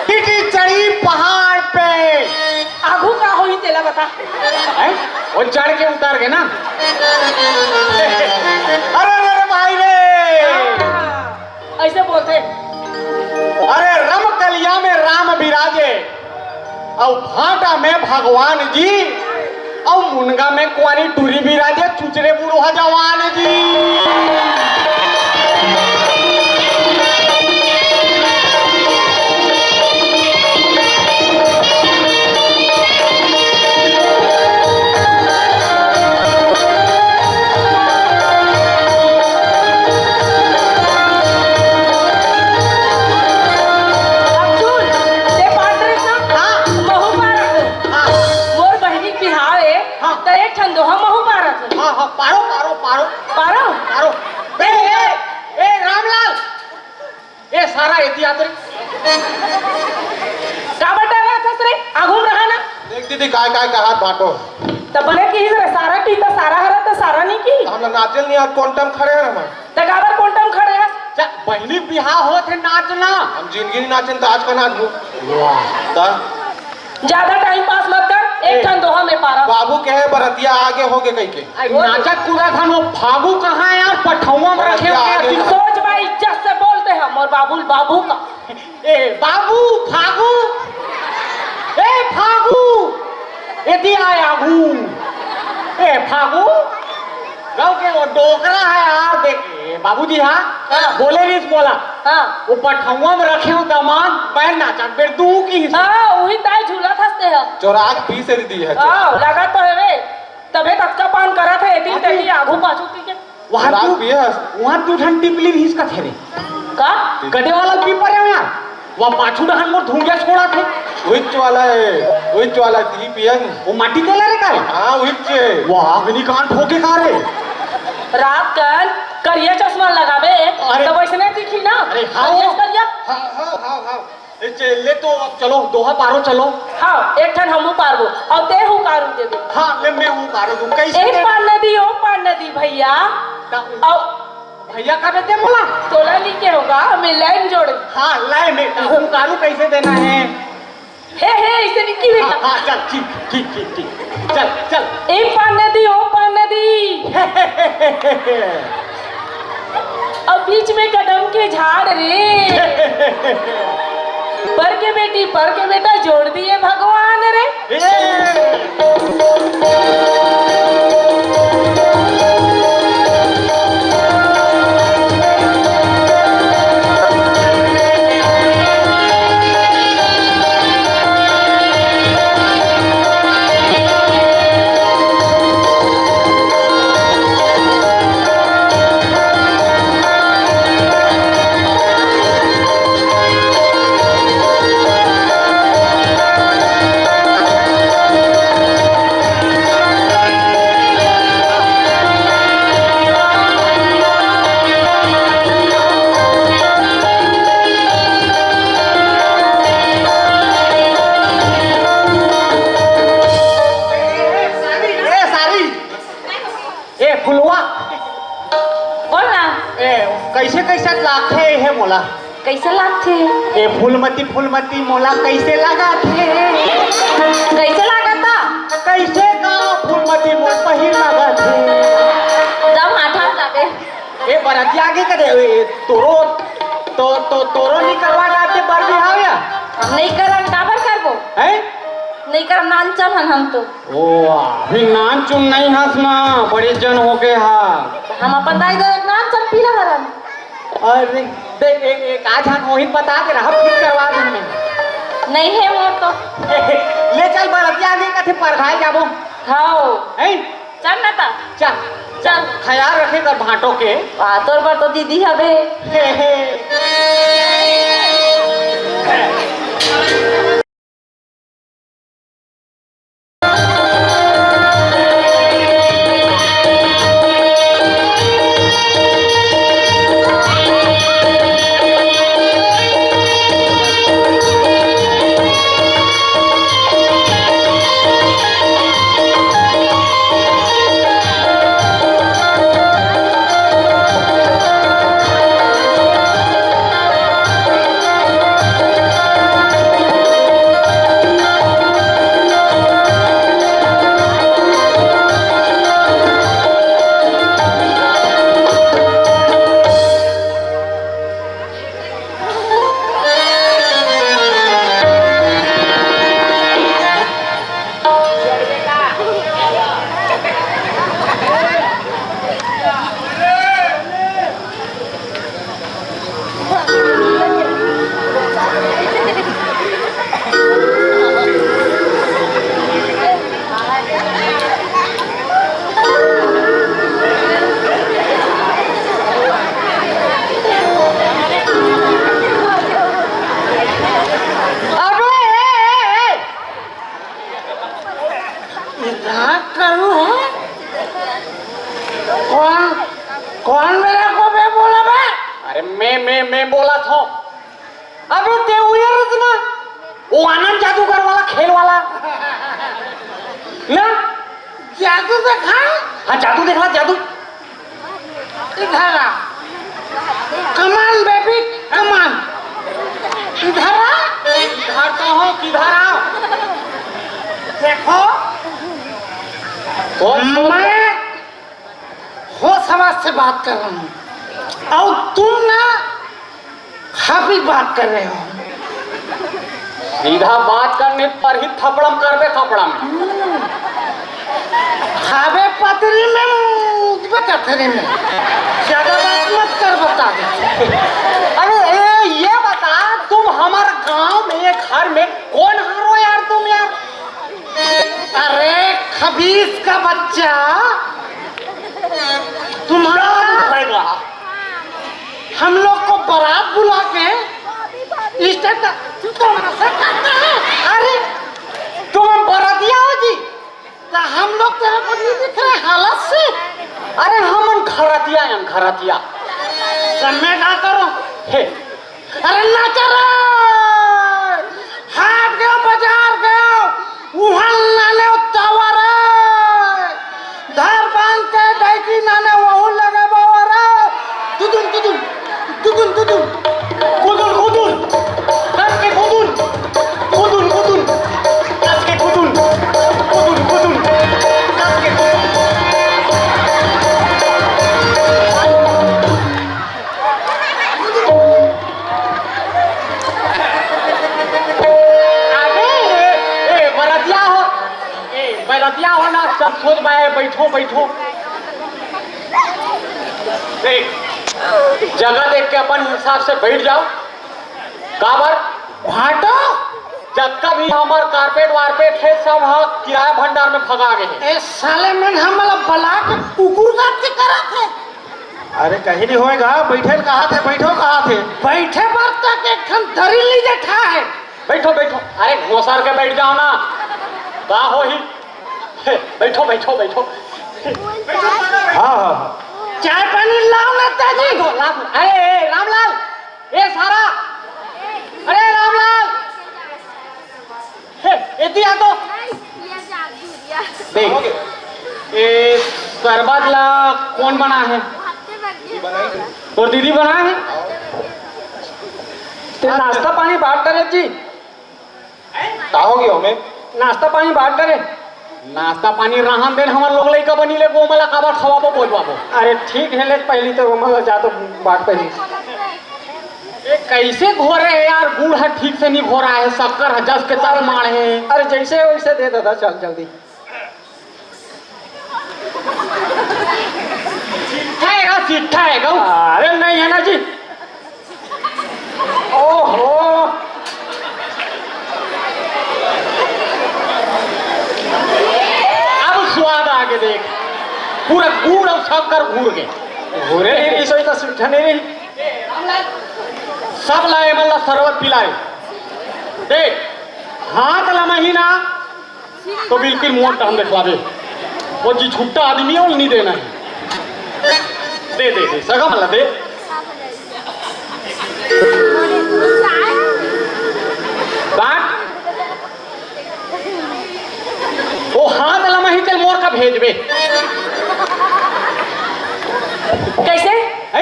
चीटी चढ़ी पहाड़ पे आगू का होई तेला बता हैं? वो चढ़ के उतर गए ना अरे अरे भाई रे ऐसे बोलते अरे रमकलिया में राम विराजे और भाटा में भगवान जी और मुनगा में कुआनी टूरी विराजे चुचरे बुढ़वा जवान जी अब सुन ते पाटरे ना महू मारत मोर बहनी बिहार है तो एक ठंडो हम महू मारत हाँ हाँ पारो पारो पारो पारो पारो ए रामलाल ए सारा एहतियात रे का बटा रहा था रे आगू में रहा ना देख दीदी काय काय का हाथ बांटो तो बने की रे सारा की तो सारा हरा तो सारा नहीं की हम लोग नाचल नहीं आज क्वांटम खड़े हैं हम तो गाबर कोंटम खड़े है चल बहनी बिहार होत है नाचना हम जिंदगी नहीं नाचन तो आज का नाच ता ज्यादा टाइम पास मत कर के है बरतिया आगे हो गए कहीं के नाचत कूदा था वो फागू कहाँ है यार पठौआ में रखे हुए हैं। सोच भाई इज्जत से बोलते हैं मोर बाबू बाबू का ए बाबू फागू ए फागू यदि आया हूँ ए फागू गाँव के वो डोकरा है यार देख बाबूजी हाँ बोले नहीं बोला हाँ वो पठौआ में रखे हो दामाद पैर नाचा बेर दू की हाँ वही ताई झूला थसते हैं चौराग 20 दी है हाँ लगा तो है वे तबे तक्का पान करा था एतिन तकी आगू पाछू की के वहाँ चौराग तू 20 वहाँ तू ठन टिपली भी इसका थे रे का गधे वाला पीपर है यार वहाँ पाछू डहन मोर धुंगिया छोड़ा थे विच वाला है विच वाला ती पियन वो माटी तेला रे का हाँ विच वाह अग्नि कांड ठोके का रे रात कल करिया चश्मा लगावे अरे- तो वैसने दिखी ना अरे हाँ करिया करिया हाँ ले तो अब चलो दोहा पारो चलो हाँ एक ठन हमू पारबो और ते हूँ कारू दे दे हाँ ले मैं हूँ पारो दूँ कैसे एक पार नदी ओ पार नदी भैया और भैया का देते बोला तोला लिखे होगा हमें लाइन जोड़ हाँ लाए में हूँ कारू कैसे देना है हे इसे निकी हाँ बेटा हाँ चल ठीक ठीक ठीक ठीक चल चल एक पार नदी ओ पार नदी और बीच में कदम के झाड़ रे पर के बेटा जोड़ दिए भगवान रे फुलवा बोल ना कैसे कैसे लाथे है मोला कैसे लागते ए फूलमती मोला कैसे लगा थे कैसे लागता कैसे का फूलमती मोल पहिर लगा थे जब माथा जाते ए बराती आगे करे तोरो तोरो नहीं करवा जाते बर बिहाव या नहीं करन काबर करबो हैं नहीं करम नाचन हन हम तो ओ अभी नान चुन नहीं हंस मां बड़े जन हो गए हा हम अपन दाई दो नाचन पीला हरन अरे देख एक आज हम वही बता दे रहा फिर करवा दूं मैं नहीं है मोर तो ले चल बराती आगे कथे पर खाए जाबो हाओ हैं चल ना ता चल चल ख्याल रखेगा भाटो के तोर पर तो दीदी हबे कौन मेरे को बे बोला बे अरे मैं बोला था अबे ते उयर ना वो आनंद जादूगर वाला खेल वाला ना जादू देखा हाँ जादू देखला जादू इधर आ कमान बेबी कमान इधर आ इधर तो हो किधर आओ देखो मैं होश हवास से बात कर रहा हूँ और तुम ना हाफिज बात कर रहे हो। सीधा बात करने पर ही थपड़म करबे थपड़म। खावे पतरी में मुझे कथरी में ज्यादा बात मत कर, बता दे। अरे ये बता, तुम हमारे गांव में घर में कौन हारो यार तुम यार? अरे खबीस का बच्चा, तुम्हारा हम लोग को बारात बुला के अरे तुम बरातिया हो जी? तो हम लोग तेरे को नहीं दिख रहे हालत से? अरे हम खरातिया तो मैं क्या करूं? हे अरे ना करो, हाट गयो बाजार गयो, वहाँ नाने उतावर धार बांध के डाइकी नाने वहू लगे बावर तुदुन तुदुन तुदुन तुदुन कुदुन कुदुन दस के कुदुन कुदुन कुदुन दस के कुदुन कुदुन कुदुन दस के बरातिया हो ना, सब सोच पाए। बैठो बैठो, देख जगह देख के अपन हिसाब से बैठ जाओ। काबर भाटो जब कभी हमार कारपेट वारपेट है सब किराया भंडार में भगा गए हैं। ए साले में हमला बला के कुकुर काट के करा थे। अरे कहीं नहीं होएगा, बैठे कहाँ थे, बैठो कहाँ थे? बैठे बार तक एक खन दरी लीजे ठा है। बैठो बैठो, अरे घोसार के बैठ जाओ ना, का हो ही। बैठो बैठो बैठो। हाँ चाय पानी लाओ ना ताजी। अरे रामलाल, ए सारा, अरे रामलाल, ए दिया तो देख, ये शरबत ला कौन बना है? तो दीदी बना है। ते नाश्ता पानी बांट करे जी, का हो गया हमें? नाश्ता पानी बांट करे। नाश्ता पानी रहन देन हमर लोग लइका बनी ले गोमला काबर खवाबो बोलबाबो। अरे ठीक है, ले पहली तो मतलब जा तो बात पहली। ए कैसे घोरे है यार? गुड़ है ठीक से नहीं घोरा है, शक्कर है जस के तल मार है। अरे जैसे वैसे दे दादा, चल जल्दी। सीठा है गौ। अरे नहीं है ना जी। ओहो, अब स्वाद आगे देख, पूरा गुड़ और शक्कर घूर गए। घूरे नहीं रही, सोई तो सीठा नहीं रही। सब लाए मतलब शरबत पिलाए। देख हाथ ला महीना तो बिल्कुल मोट हम देखवा दे। वो जी छुट्टा आदमी है, वो नहीं देना है। दे दे दे सगा मतलब दे। बात वो हाथ ला मही चल मोर का भेजबे। कैसे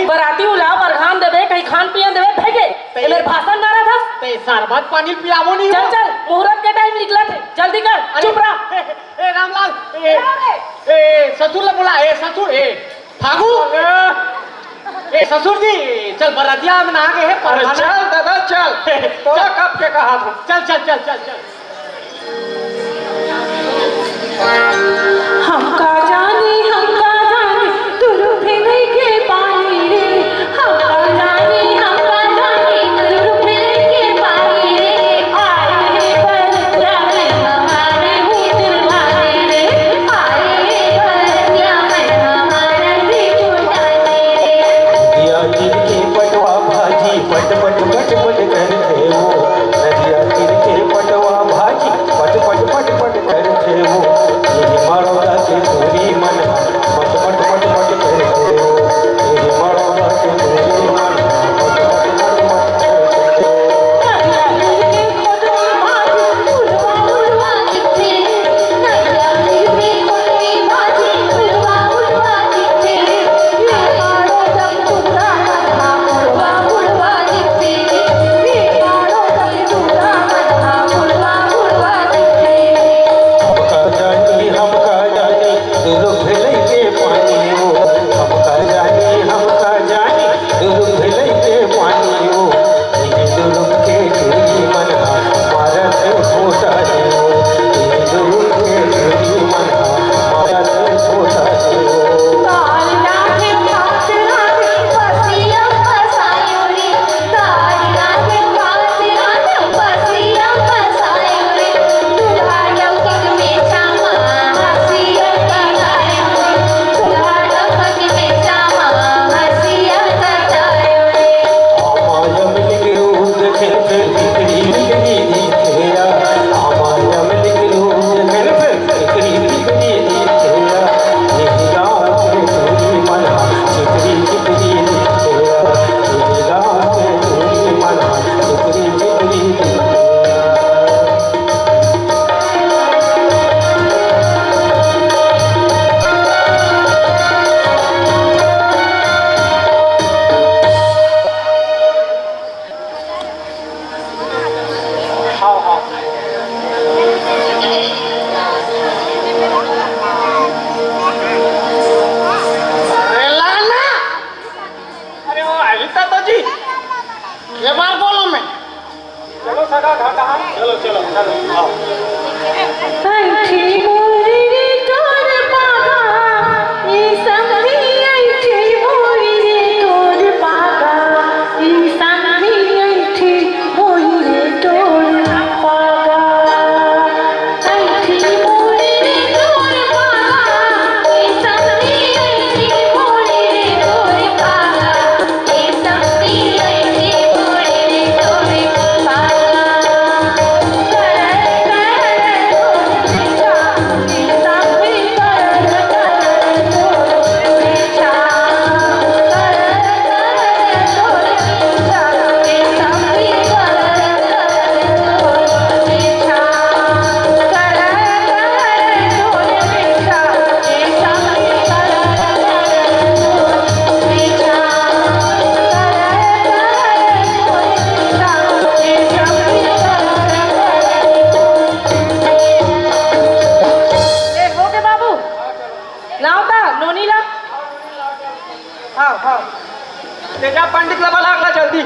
बराती उलाओ बरघाम देवे, कहीं खान पियन देवे, भेगे ये मेरे भाषण मारा था। ते शरबत पानी पियावो नहीं। चल चल, मुहूर्त के टाइम निकला थे, जल्दी कर। चुप रहा। ए रामलाल, ए ससुर ला बुला। ए ससुर, ए फागू, ए ससुर जी, चल बरातिया में ना गए हैं। अरे चल दादा चल, तो कब के कहा था? चल चल चल चल चल। हम का जाने तू रूठे नहीं के पानी रे। हम का जाने तू रूठे नहीं के पानी रे। आए हैं बरतिया में हमारे भी दिलवाने रे। आए हैं बरतिया में हमारे भी दिलवाने रे। या जिनके पटवा भाजी पट पट पट पट करते हो, नदिया जिनके पटवा हाँ तेजा पंडित ला बलागला जल्दी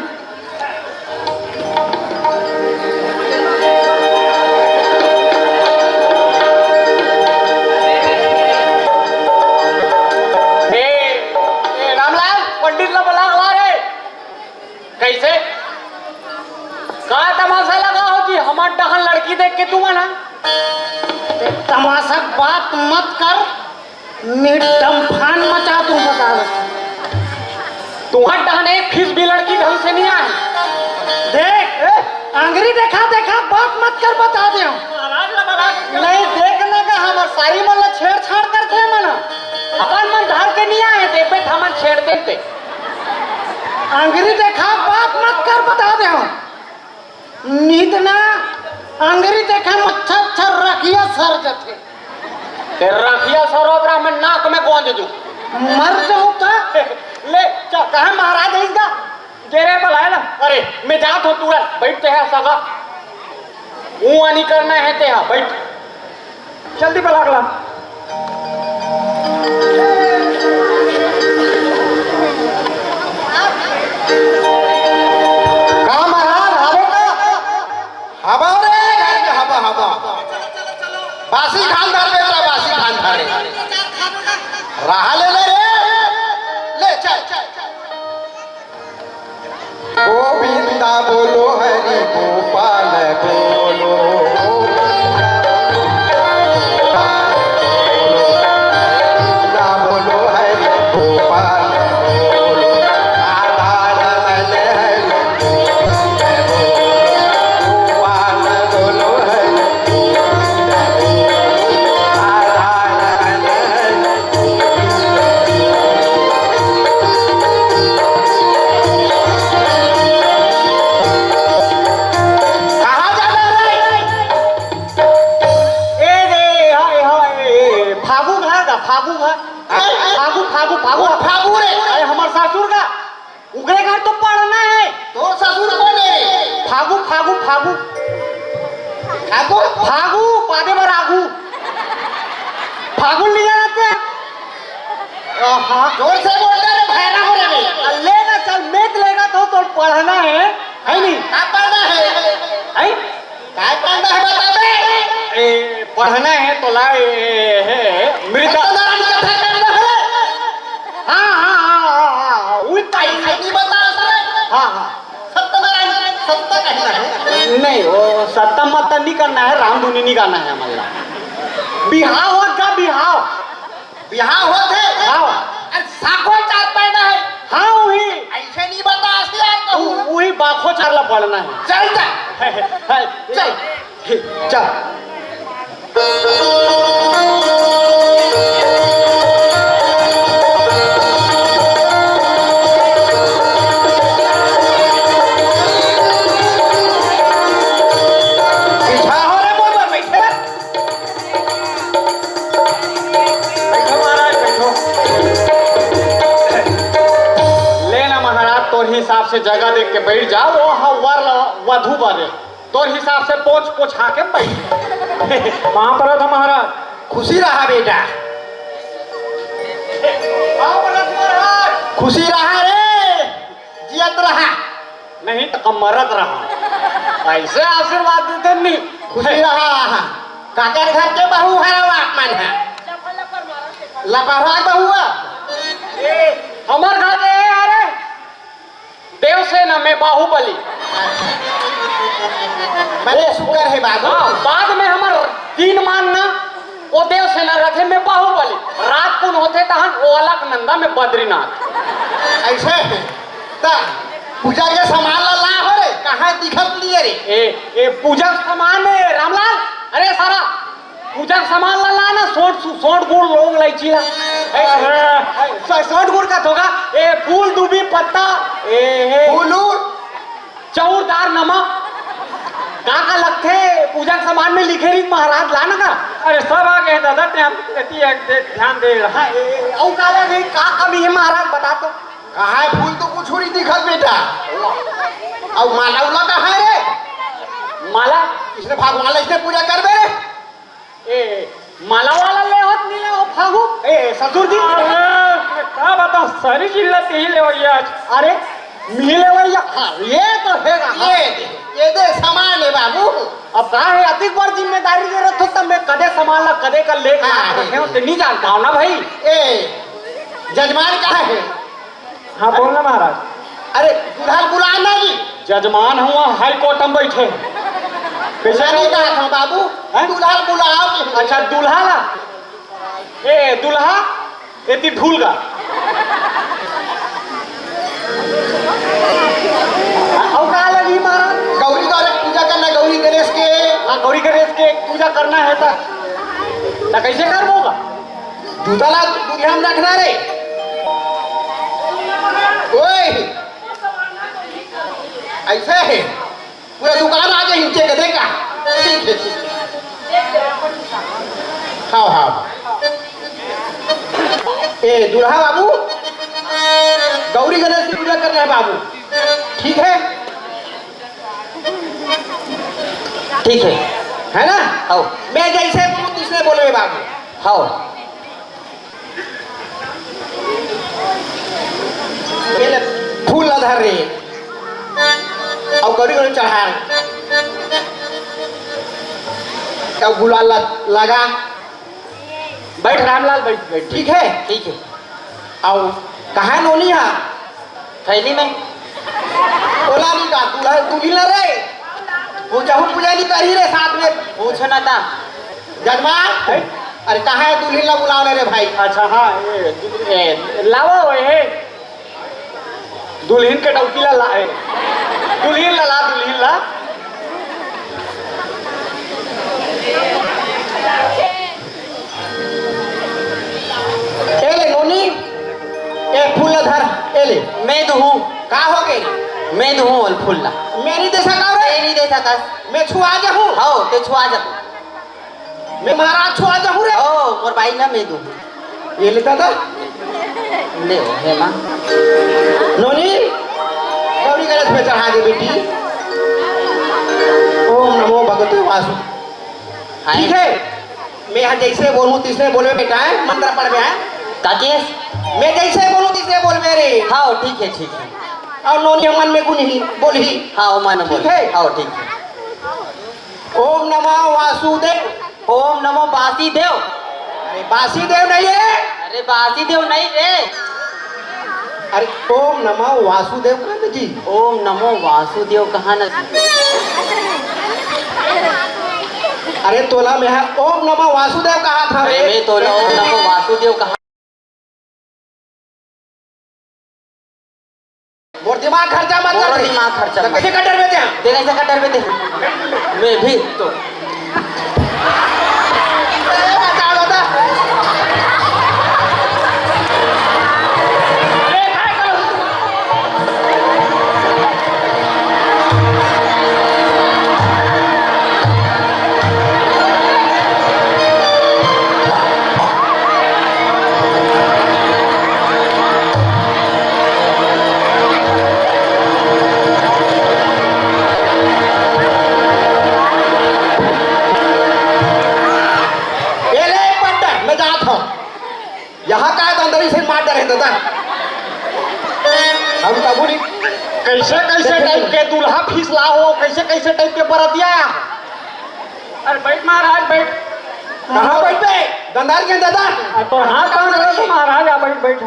रामलाल पंडित ला बलागला रे कैसे का तमाशा लगा होगी हमार डहन लड़की देख के तू मना तमाशा बात मत कर, डम्फान मचा तू बता दे। तुम्हार डहन एक फीस भी लड़की ढंग से नहीं आए। देख अंगरी देखा देखा बात मत कर, बता दे। नहीं देखने का हमार सारी मन ला छेड़छाड़ करते हैं मना अपन मन धार के नहीं आए थे पे हमन छेड़ देते। अंगरी देखा बात मत कर, बता दे। नींद ना अंगरी देखा मच्छर रखिया सर जथे तेरा रखिया सरोबरा में नाक में गोंज दू मर जाऊं तो ले चा कहा महाराज है इसका जेरे बुलाए ना। अरे मैं जात हूँ तुरंत बैठते हैं सगा ऊँ नहीं करना है ते बैठ जल्दी बलागला बासी खान धार बेटा बासी खान धारे रहा ले ले ले चल गोविंदा बोलो हरि गोपाल बोलो गोविंदा बोलो हरि गोपाल बोलो आधार ले हरि गोपाल बोलो हरि फागू रे अरे हमार ससुर का उगरे घर तो पढ़ना है तो ससुर कौन है फागू फागू फागू आगो फागू पादे पर आगू फागुन ले जाते हैं हाँ जोर से बोलता रे भैरा हो रे में लेगा चल मेक लेगा तो पढ़ना है नहीं क्या पढ़ना है है क्या पढ़ना है बता बे ए पढ़ना है तो लाए है मृदा सत्यनारायण की कथा करना है हाँ वही काई नहीं बता उसने हाँ सत्यनारायण सत्य कहना है नहीं वो सत्ता मत्ता नहीं करना है रामधुनी नहीं गाना है हमारा बिहाव होगा बिहाव बिहार होते हाँ और साखो चार पढ़ना है हाँ वही ऐसे नहीं बता असली यार कहूँ वही बाखो चारला पढ़ना है चल जा चल चल पीछा हो रे बोल बैठे बैठो महाराज बैठो लेना महाराज तोर हिसाब से जगह देख के बैठ जाओ वो हाँ वर वधु बने तोर हिसाब से पोछ पोछा के बैठ वहां पर था महाराज खुशी रहा बेटा आओ महाराज खुशी रहा रे जियत रहा नहीं तो मरत रहा ऐसे आशीर्वाद देते नहीं खुशी रहा काकर घर के बहू है मन है लपरवाह बहू है हमार घर में है अरे देवसेना में बाहुबली बड़े शुक्र है बाबू हाँ बाद में हमार तीन मानना वो देवसेना रखे में बाहुबली रात कुन होते तहन वो अलग नंदा में बद्रीनाथ ऐसे ता पूजा के सामान ला हो रे कहाँ दिखत लिए रे ए पूजा का सामान है रामलाल अरे सारा पूजा का सामान ला ना सोट गुड़ लोग लाइची ला सोट गुड़ का होगा ए फूल दूबी पत्ता फूलू चौरदार नमक का लगते पूजा के सामान में लिखे रही महाराज लाना का अरे सब आ गए दादा ध्यान दे रहा औ काला नहीं का कमी है महाराज बता तो कहाँ है फूल तो कुछ नहीं दिखत बेटा और माला उला कहाँ है रे माला इसने भगवान ला इसने पूजा कर बे रे ए माला वाला ले होत नहीं ले हो फागू ए ससुर जी क्या बता आता सारी जिल्ह्यात ही लेवैया अरे मिले भैया हाँ ये तो है हाँ। ये दे सामान है बाबू। अब कहा है अधिक बार जिम्मेदारी दे रहा था मैं कदे संभालना कदे का लेख हाँ, रखे हो तो नहीं जानता हूँ ना भाई। ए जजमान कहाँ है? हाँ बोलना महाराज। अरे दूल्हा बुलाना जी। जजमान हुआ हाई कोर्ट में बैठे कैसे नहीं कहा था बाबू? हैं? दूल्हा बुलाओ जी। अच्छा दूल्हा ला ए दूल्हा एती ढूल गा और कहा लगी महाराज गौरी गौरी पूजा करना, गौरी गणेश के। हाँ गौरी गणेश के पूजा करना है तो कैसे कर होगा दूल्हा दूल्हा में रखना रे। ओए ऐसे है पूरा दुकान आगे हिंचे गधे का। ठीक है ठीक है। हाँ हाँ ए दूल्हा बाबू गौरी गणेश की पूजा करना है बाबू। ठीक है ठीक है ना? आओ मैं जैसे बोलूं तीसरे बोले बाबू। हाँ ये फूल अधर रे और गौरी गणेश चढ़ा और गुलाल लगा। बैठ रामलाल बैठ बैठ ठीक है ठीक है। और कहाँ नोनी है? थैली में ओला नहीं का दूल्हा दूल्ही रे पूजा नहीं करी रे साथ में पूछना था जजमान। अरे कहाँ है दूल्ही ला बुलाओ रे भाई। अच्छा हाँ लाओ है दुल्हन के डौकी ला लाए दुल्हन ला दुल्हन ला एले नोनी ए फूल धर एले। मैं दूँ का हो गई? मैं दूँ फूल ला। मैं नहीं दे सका रे। मैं नहीं दे सका। मैं छुआ जाऊँ। हाँ ते छुआ जा। मैं महाराज छुआ जाऊँ रे। ओ मोर भाई ना मैं दूँ। ये लेता था ले है माँ नोनी गौरी गणेश पे चढ़ा दे बेटी। ओम नमो भगवते वासु। ठीक है मैं यहाँ जैसे बोलूँ तीसरे बोलवे बेटा है मंत्र पढ़ में है काकेश। मैं जैसे बोलूँ तीसरे बोल में रे। हाँ ठीक है ठीक है। और नोनी मन में गुण ही बोली। हाँ मन बोल है। हाँ ठीक है। ओम नमो वासुदेव। ओम नमो बासीदेव। अरे बासीदेव नहीं है। अरे बासीदेव नहीं रे। अरे ओम नमो वासुदेव कहाँ जी? ओम नमो वासुदेव कहाँ न? अरे तोला में है ओम नमो वासुदेव कहा था। मैं तोला ओम नमो वासुदेव कहा। मोर दिमाग खर्चा मत कर। दिमाग खर्चा तो कैसे कटर में दे कैसे कटर में दे मैं भी तो बता बता। यहाँ का अंदर से मार डर है दादा। हम कबूली कैसे कैसे टाइप के दूल्हा फीसला हो कैसे कैसे टाइप के बरतिया। अरे बैठ महाराज बैठ। कहाँ बैठ पे गंधार के दादा। तो हाथ कौन रहे तो महाराज आ बैठ बैठ।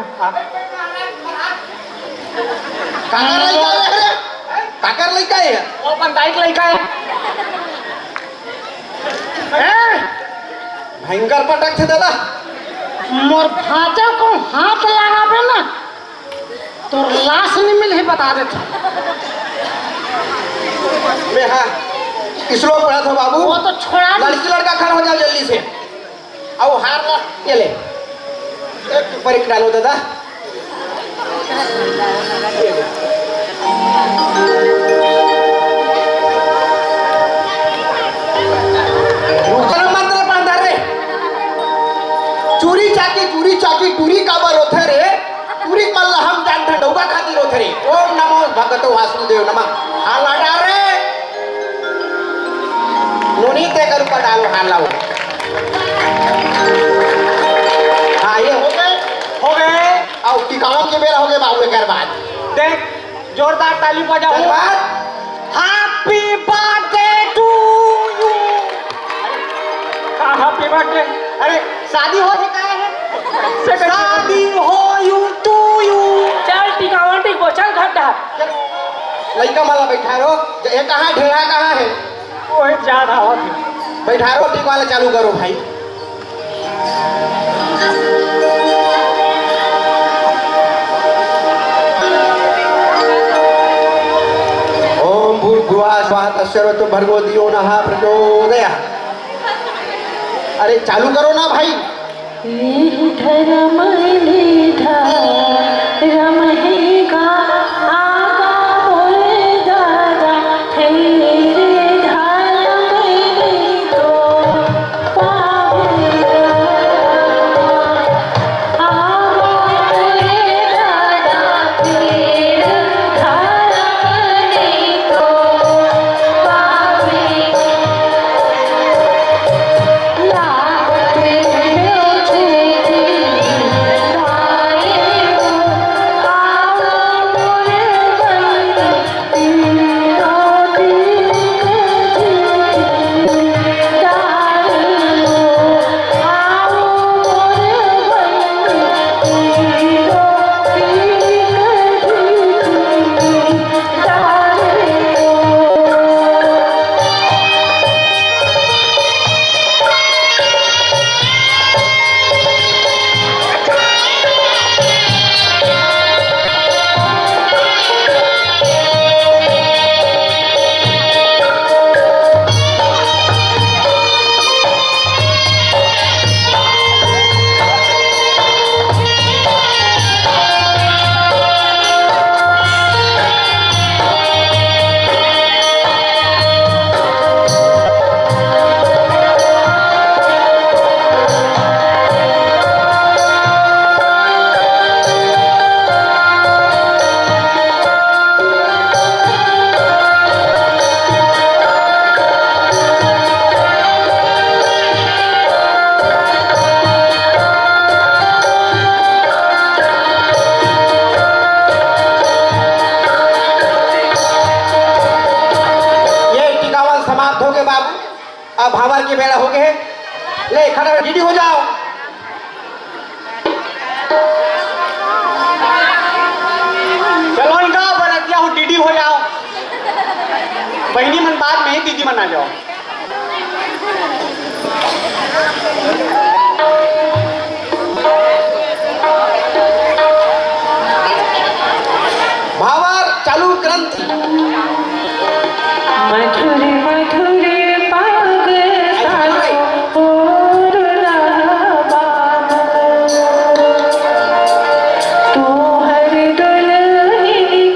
काकर लड़का है वो पंचायत लड़का है भयंकर पटक थे दादा। मोर भाजा को हाथ लगावे ना तो लाश नहीं मिले बता देते। मैं हाँ श्लोक पढ़ा था बाबू। वो तो छोड़ा दे। लड़की लड़का खड़ा हो जाओ जल्दी से। आओ हार ला ये ले एक पर एक डालो दादा। मंत्र पढ़ा रे। चूरी चाकी टूरी काबर होते रे। टूरी मल्ला हम जानते डोगा खातिर होते रे। ओम नमो भगवते वासुदेव नमः। हाल लड़ा रे नोनी ते कर ऊपर डालो हाल लाओ। हाँ ये हो गए हो गए। आओ टिकाओ के बेरा हो गए बाबू एक बाद देख जोरदार ताली बजाओ। चल बात happy birthday to you. Happy birthday. अरे शादी हो चुका है। शादी हो यू टू यू। चल टिकावन टिक चल खड्डा। लड़का वाला बैठा रहो ये कहाँ ढेरा कहाँ है वही ज्यादा होती। बैठा रहो टिक वाला चालू करो भाई। ओम भूर्भुवः स्वः तत्सर्वतो भर्गो दियो नः प्रचोदयात्। अरे चालू करो ना भाई। रमहेगा आगा मोरे दादा तेरे ढाल में तो पावेगा आगा मोरे दादा तेरे ढाल में तो पावेगा लागते समाप्त हो गए बाबू। अब भावर के बेड़ा हो गए। ले खड़ा रेडी हो जाओ। चलो इनका बरतिया हो दीदी हो जाओ। बहनी मन बाद में ही दीदी मन आ जाओ। भावर चालू ग्रंथ। मधुर मधुर पाग सालो पूर्णा बाबा तू हर दुल्हन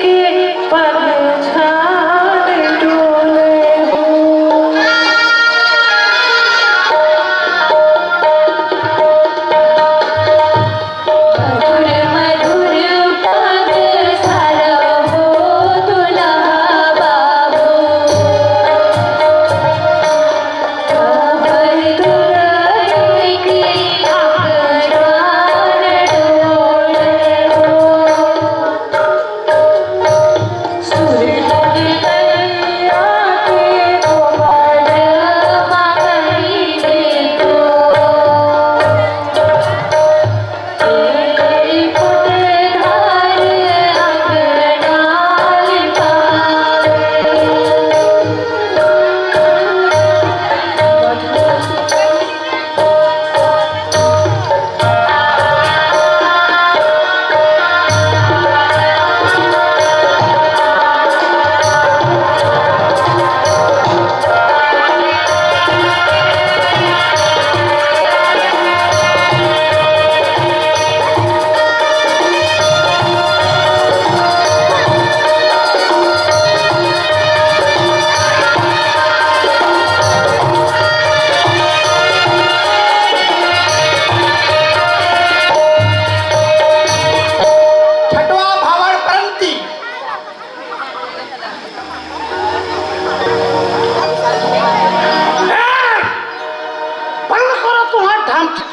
के पहचान डोले हो। मधुर मधुर पाग सालो दुल्हा बाबू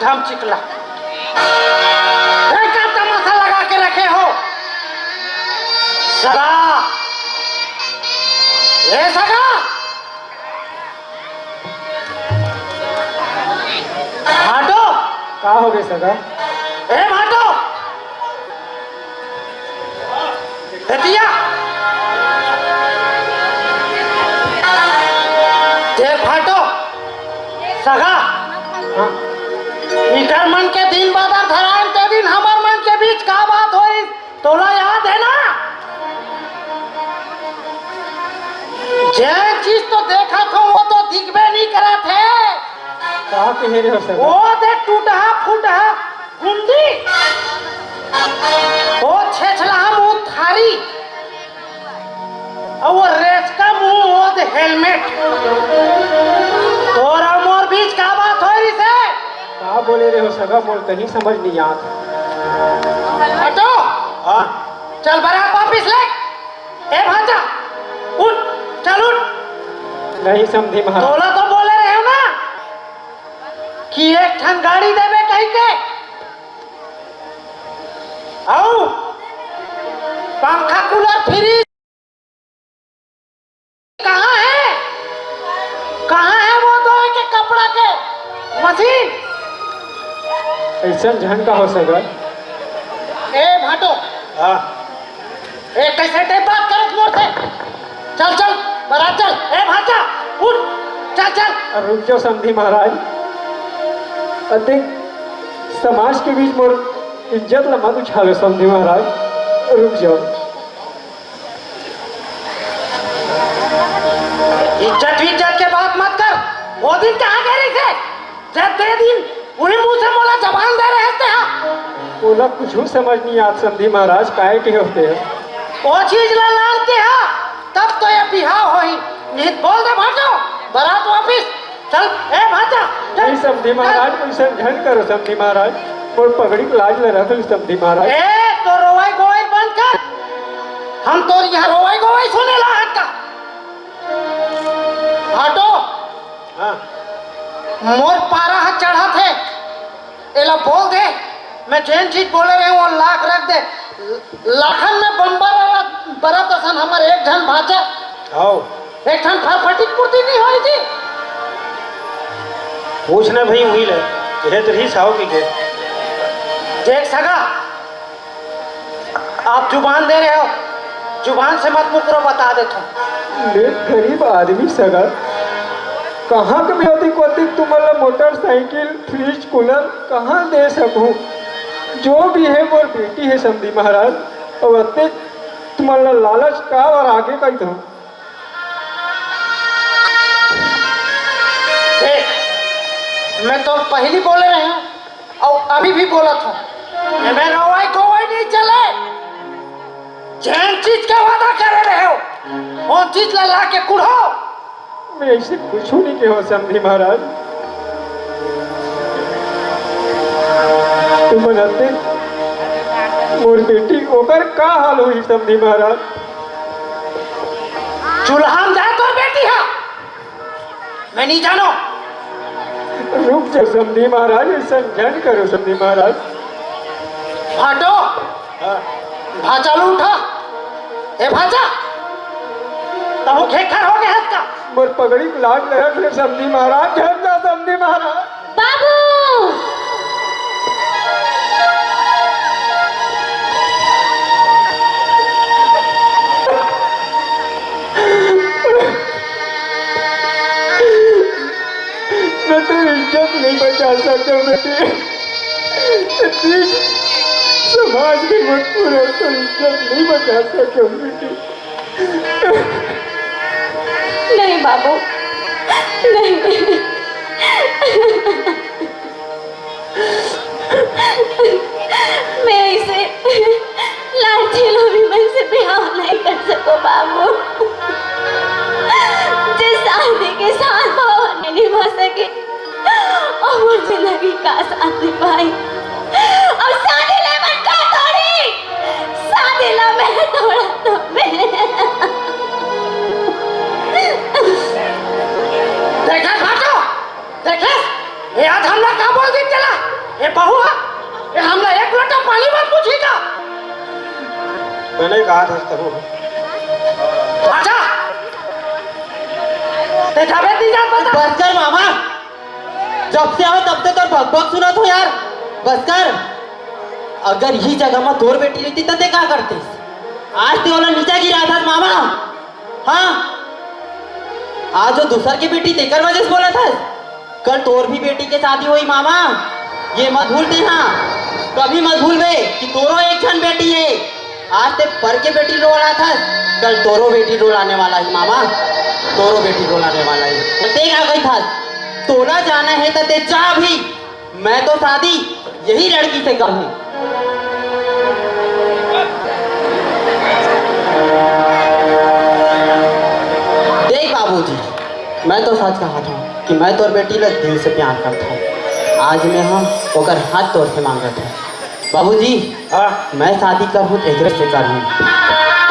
ढाम चिकला क्या तमाशा लगा के रखे हो। सगा ए सगा भाटो का हो गए सगा? ए भाटो दिया देख भाटो सगा हाँ इकर मन के दिन बादर धराएं ते दिन हमार मन के बीच का बात होई तोला याद है ना? जे चीज तो देखा था वो तो दिखबे नहीं करा थे। का कह रहे हो सगा? वो दे टूटा फूटा गुंडी वो छेछला मुंह थारी और वो रेस का मुंह वो दे हेलमेट तोरा मोर बीच का बात होई से? का बोले रहे हो सगा? मोर कहीं समझ नहीं आत। हटो हाँ चल बारात वापिस ले। ए भांजा उठ चल उठ। नहीं समझी महाराज। तोला तो बोले रहे हो ना कि एक ठन गाड़ी देवे कहीं के आओ पंखा कूलर फ्रिज कहाँ है? कहाँ है वो धोए के कपड़ा के मशीन? ऐसा झन का हो सगा? ए भाटो हाँ ए कैसे टाइप बात करत मोर से? चल चल बारात चल। ए भांजा उठ चल चल। रुक जाओ समझी महाराज। अधिक समाज के बीच मोर इज्जत ला मत उछालो समझी महाराज। रुक जाओ। इज्जत के बात मत कर। वो दिन कहाँ गए थे जब दे दिन वही मुंह से बोला जबान दे रहे थे। बोला कुछ समझ नहीं आत समझी महाराज। काहे के होते हैं वो चीज ला लानते हैं तब तो ये बिहाव होई। नहीं बोल दे भाटो बारात वापिस चल। ए भाजा नहीं समझी महाराज। ऐसा झन करो समझी महाराज। मोर पगड़ी के लाज ला रख ली समझी महाराज। ए तो रोवाई गोवाई बंद कर। हम तो यहाँ रोवाई गोवाई सुने ला हटका। भाटो हाँ मोर पारा हाथ चढ़ा थे एला बोल दे मैं जैन चीज बोले रहे वो लाख रख दे। लाखन में बम्बर बरत असन हमारे एक जन भाजा आओ एक ठन फटफटी पूर्ति नहीं हुई थी। पूछना भाई हुई ले कहे तो ही साहो की के देख सगा आप जुबान दे रहे हो जुबान से मत मुकरो बता देता हूँ। मैं गरीब आदमी सगा कहाँ के भी कोती तुम्हारा मोटरसाइकिल फ्रिज कूलर कहाँ दे सकूं? जो भी है वो बेटी है समझी महाराज। और अत्ते तुम्हारा लालच का और आगे का ही था। देख मैं तो पहली बोले रहे हूँ और अभी भी बोला था मैं रवाई कोवाई नहीं चले। जैन चीज का वादा करे रहे हो वो चीज ला के कुढ़ो। मैं ऐसे कुछ नहीं के हो समझी महाराज। तुम बनाते मोर बेटी ओकर का हाल हुई समझी महाराज। चूल्हा में जाए तो बेटी है मैं नहीं जानो। रुक जाओ समझी महाराज। ऐसा झन करो समझी महाराज। भाटो भाचालू उठा। ए भाजा तब वो खेखर हो गया का मोर पगड़ी के लाज ले रख ले समझी महाराज। झन जा समझी महाराज। बाबू मैं तेरी इज्जत नहीं बचा सकता बेटी। प्लीज समाज के मत पूरे तो इज्जत नहीं बचा सकता बेटी। नहीं बाबू नहीं। मैं इसे लाठी लोभी में से बिहार नहीं कर सकूं बाबू। जिस शादी के साथ भाव नहीं निभा सके और वो जिंदगी का साथ निभाई और शादी ला मन का तोड़ी। शादी ला मैं तोड़ा तो मैं देखा भाटो देखे ये आज हमला का बोल दी चला। ये बहू ये हमला एक लोटा पानी मत पूछेगा। मैंने कहा था करो। अच्छा ते जावे दी जा बता बस कर मामा, जब से आओ तब से तो भग सुना तो यार, बस कर। अगर ही जगह में तोर बेटी रहती तो ते क्या करते? आज ते वाला नीचे गिरा था मामा। हाँ, आज जो दूसर की बेटी तेकर वजह से बोला था, कल तोर भी बेटी के शादी हुई मामा, ये मत भूलते। हाँ, कभी मत भूलवे कि तोरो एक जन बेटी है। आज ते पर के बेटी रोला था, कल तोरो बेटी रोलाने वाला है मामा, तोरो बेटी रोलाने वाला है। तो ते क्या गई था, तोला जाना है तो ते जा भी, मैं तो शादी यही लड़की से करूँ। देख बाबूजी, मैं तो सच कहा था कि मैं तोर बेटी ला दिल से प्यार करता हूँ। आज मैं हम ओकर हाथ तोड़ के मांग रहा था। बाबूजी, हाँ मैं शादी करूँ एक से करूँ।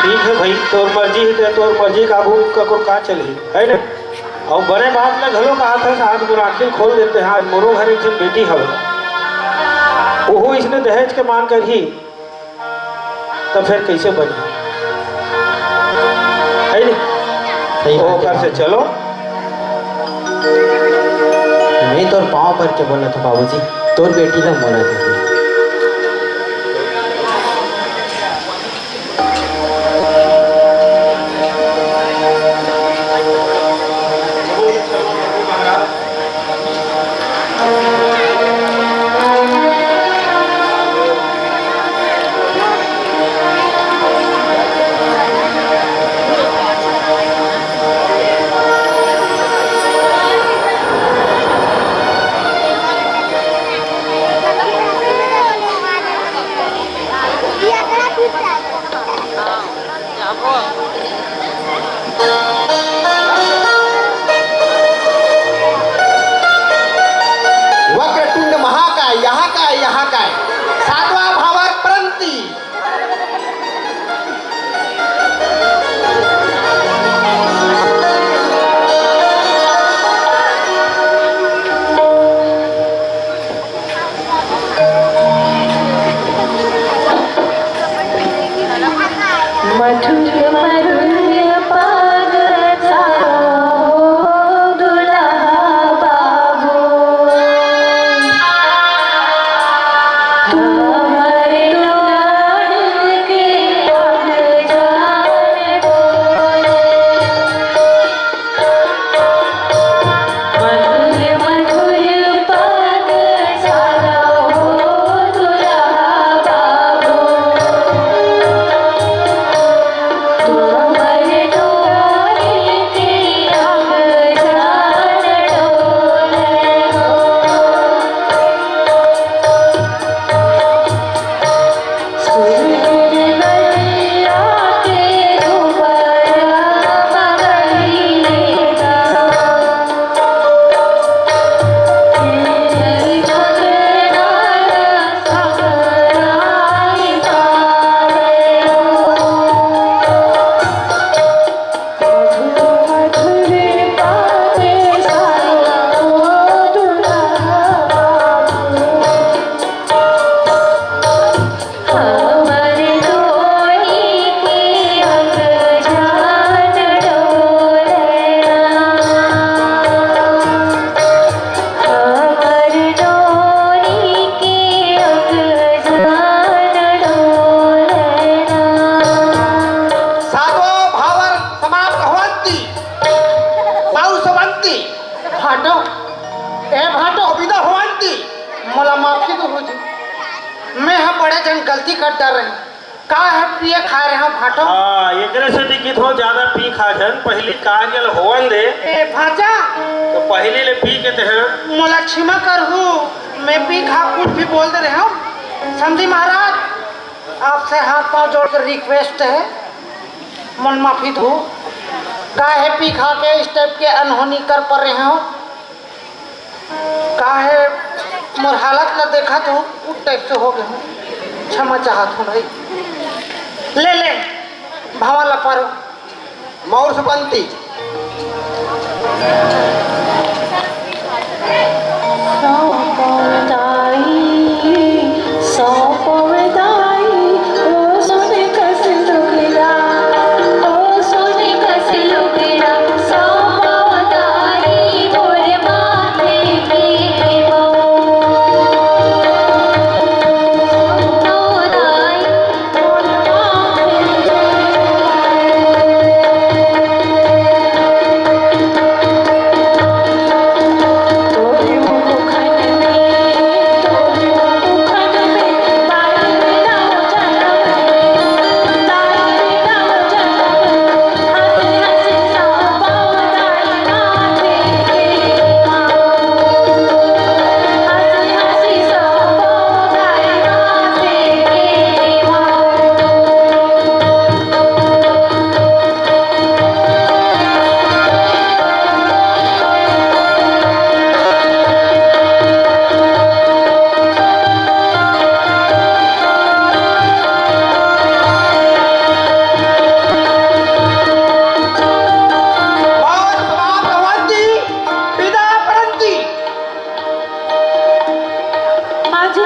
ठीक है भाई, तोर मर्जी है तो तोर मर्जी काबू का चली है ना। और बड़े बात में घलो कहा था साथ मुराखिल खोल देते हैं। आज मोरो घर एक बेटी है, वो इसने दहेज के मांग कर ही, तो फिर कैसे बनी है नहीं। सही वो बात है कर से चलो। मैं तोर पाँव पर के बोला था बाबूजी, तोर बेटी ला बोला था। वक्रतुंड महाकाय, यहाँ काय यहाँ काय, सातवा भावात प्रणती। मधुर मरुय पाग सारो दुल्हा बाबू, तुम्हारे दुल्हन के पग जान डोले। मधुर मधुर पाग सारो दुल्हा बाबू, तुम्हारे डोली के अंग जान डोले हो। सूरज गलिया के दुपहरा बगली लेगा, तेरी जगनारा सगराई पावे हो। मधुर पावे सारो दुल्हा बाबू, हमारे डोली के अंग जान डोलेना, हमारे डोली के अंग जान डोलेना। सातवा भावर समाप्त होती, पाऊसवंती, भाटो ए भाटो विदा होवंती। मला माफी दो जी, मैं हम बड़े जन गलती कर डर रही। का है पिए खा रहे हैं भाटो। हाँ, एकरे से टिकट हो ज्यादा पी खा जन पहली काजल होवन दे, ए भाजा तो पहले ले पी के तहन मोला क्षमा कर हूँ, मैं पी खा कुछ भी बोल दे रहे हूँ। समझी महाराज, आपसे हाथ पांव जोड़ कर रिक्वेस्ट है, मन माफी दो। का है पी खा के इस टाइप के अनहोनी कर पा रहे हो। का है मोर हालत न देखा तो उस टाइप से हो गए हूँ, क्षमा चाहत हूँ भाई। ले ले भावा ला पारो मौसवंती। सौंपवदाई ओ सुन कस दो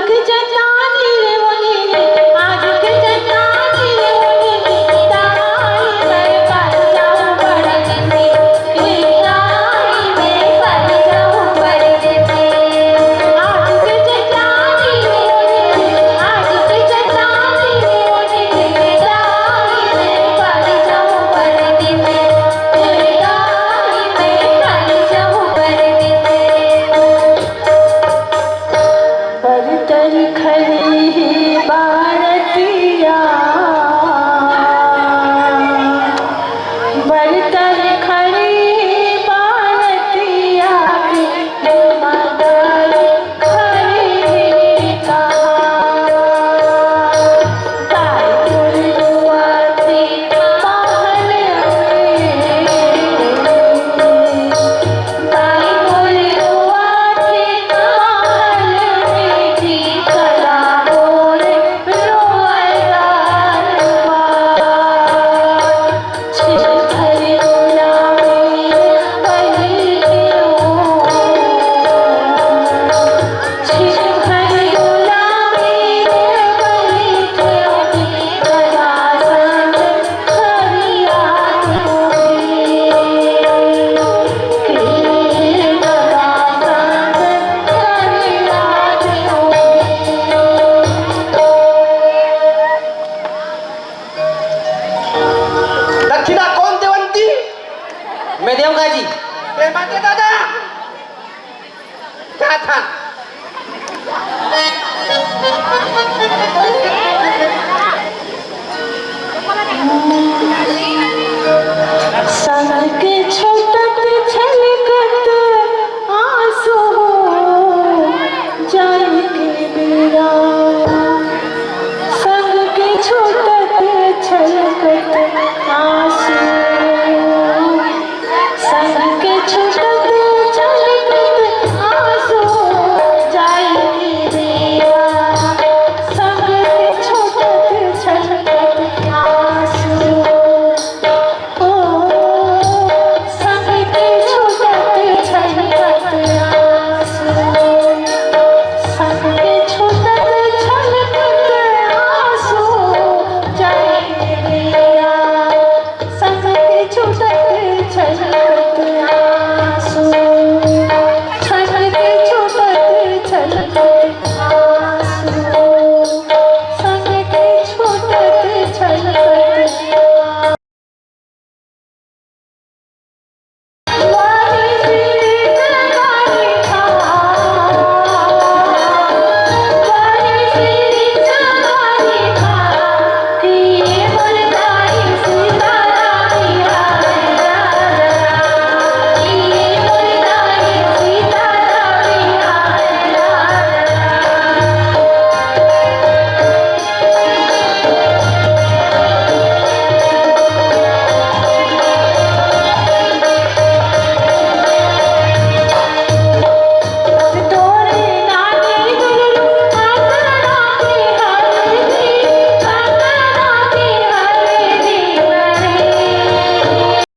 जग जता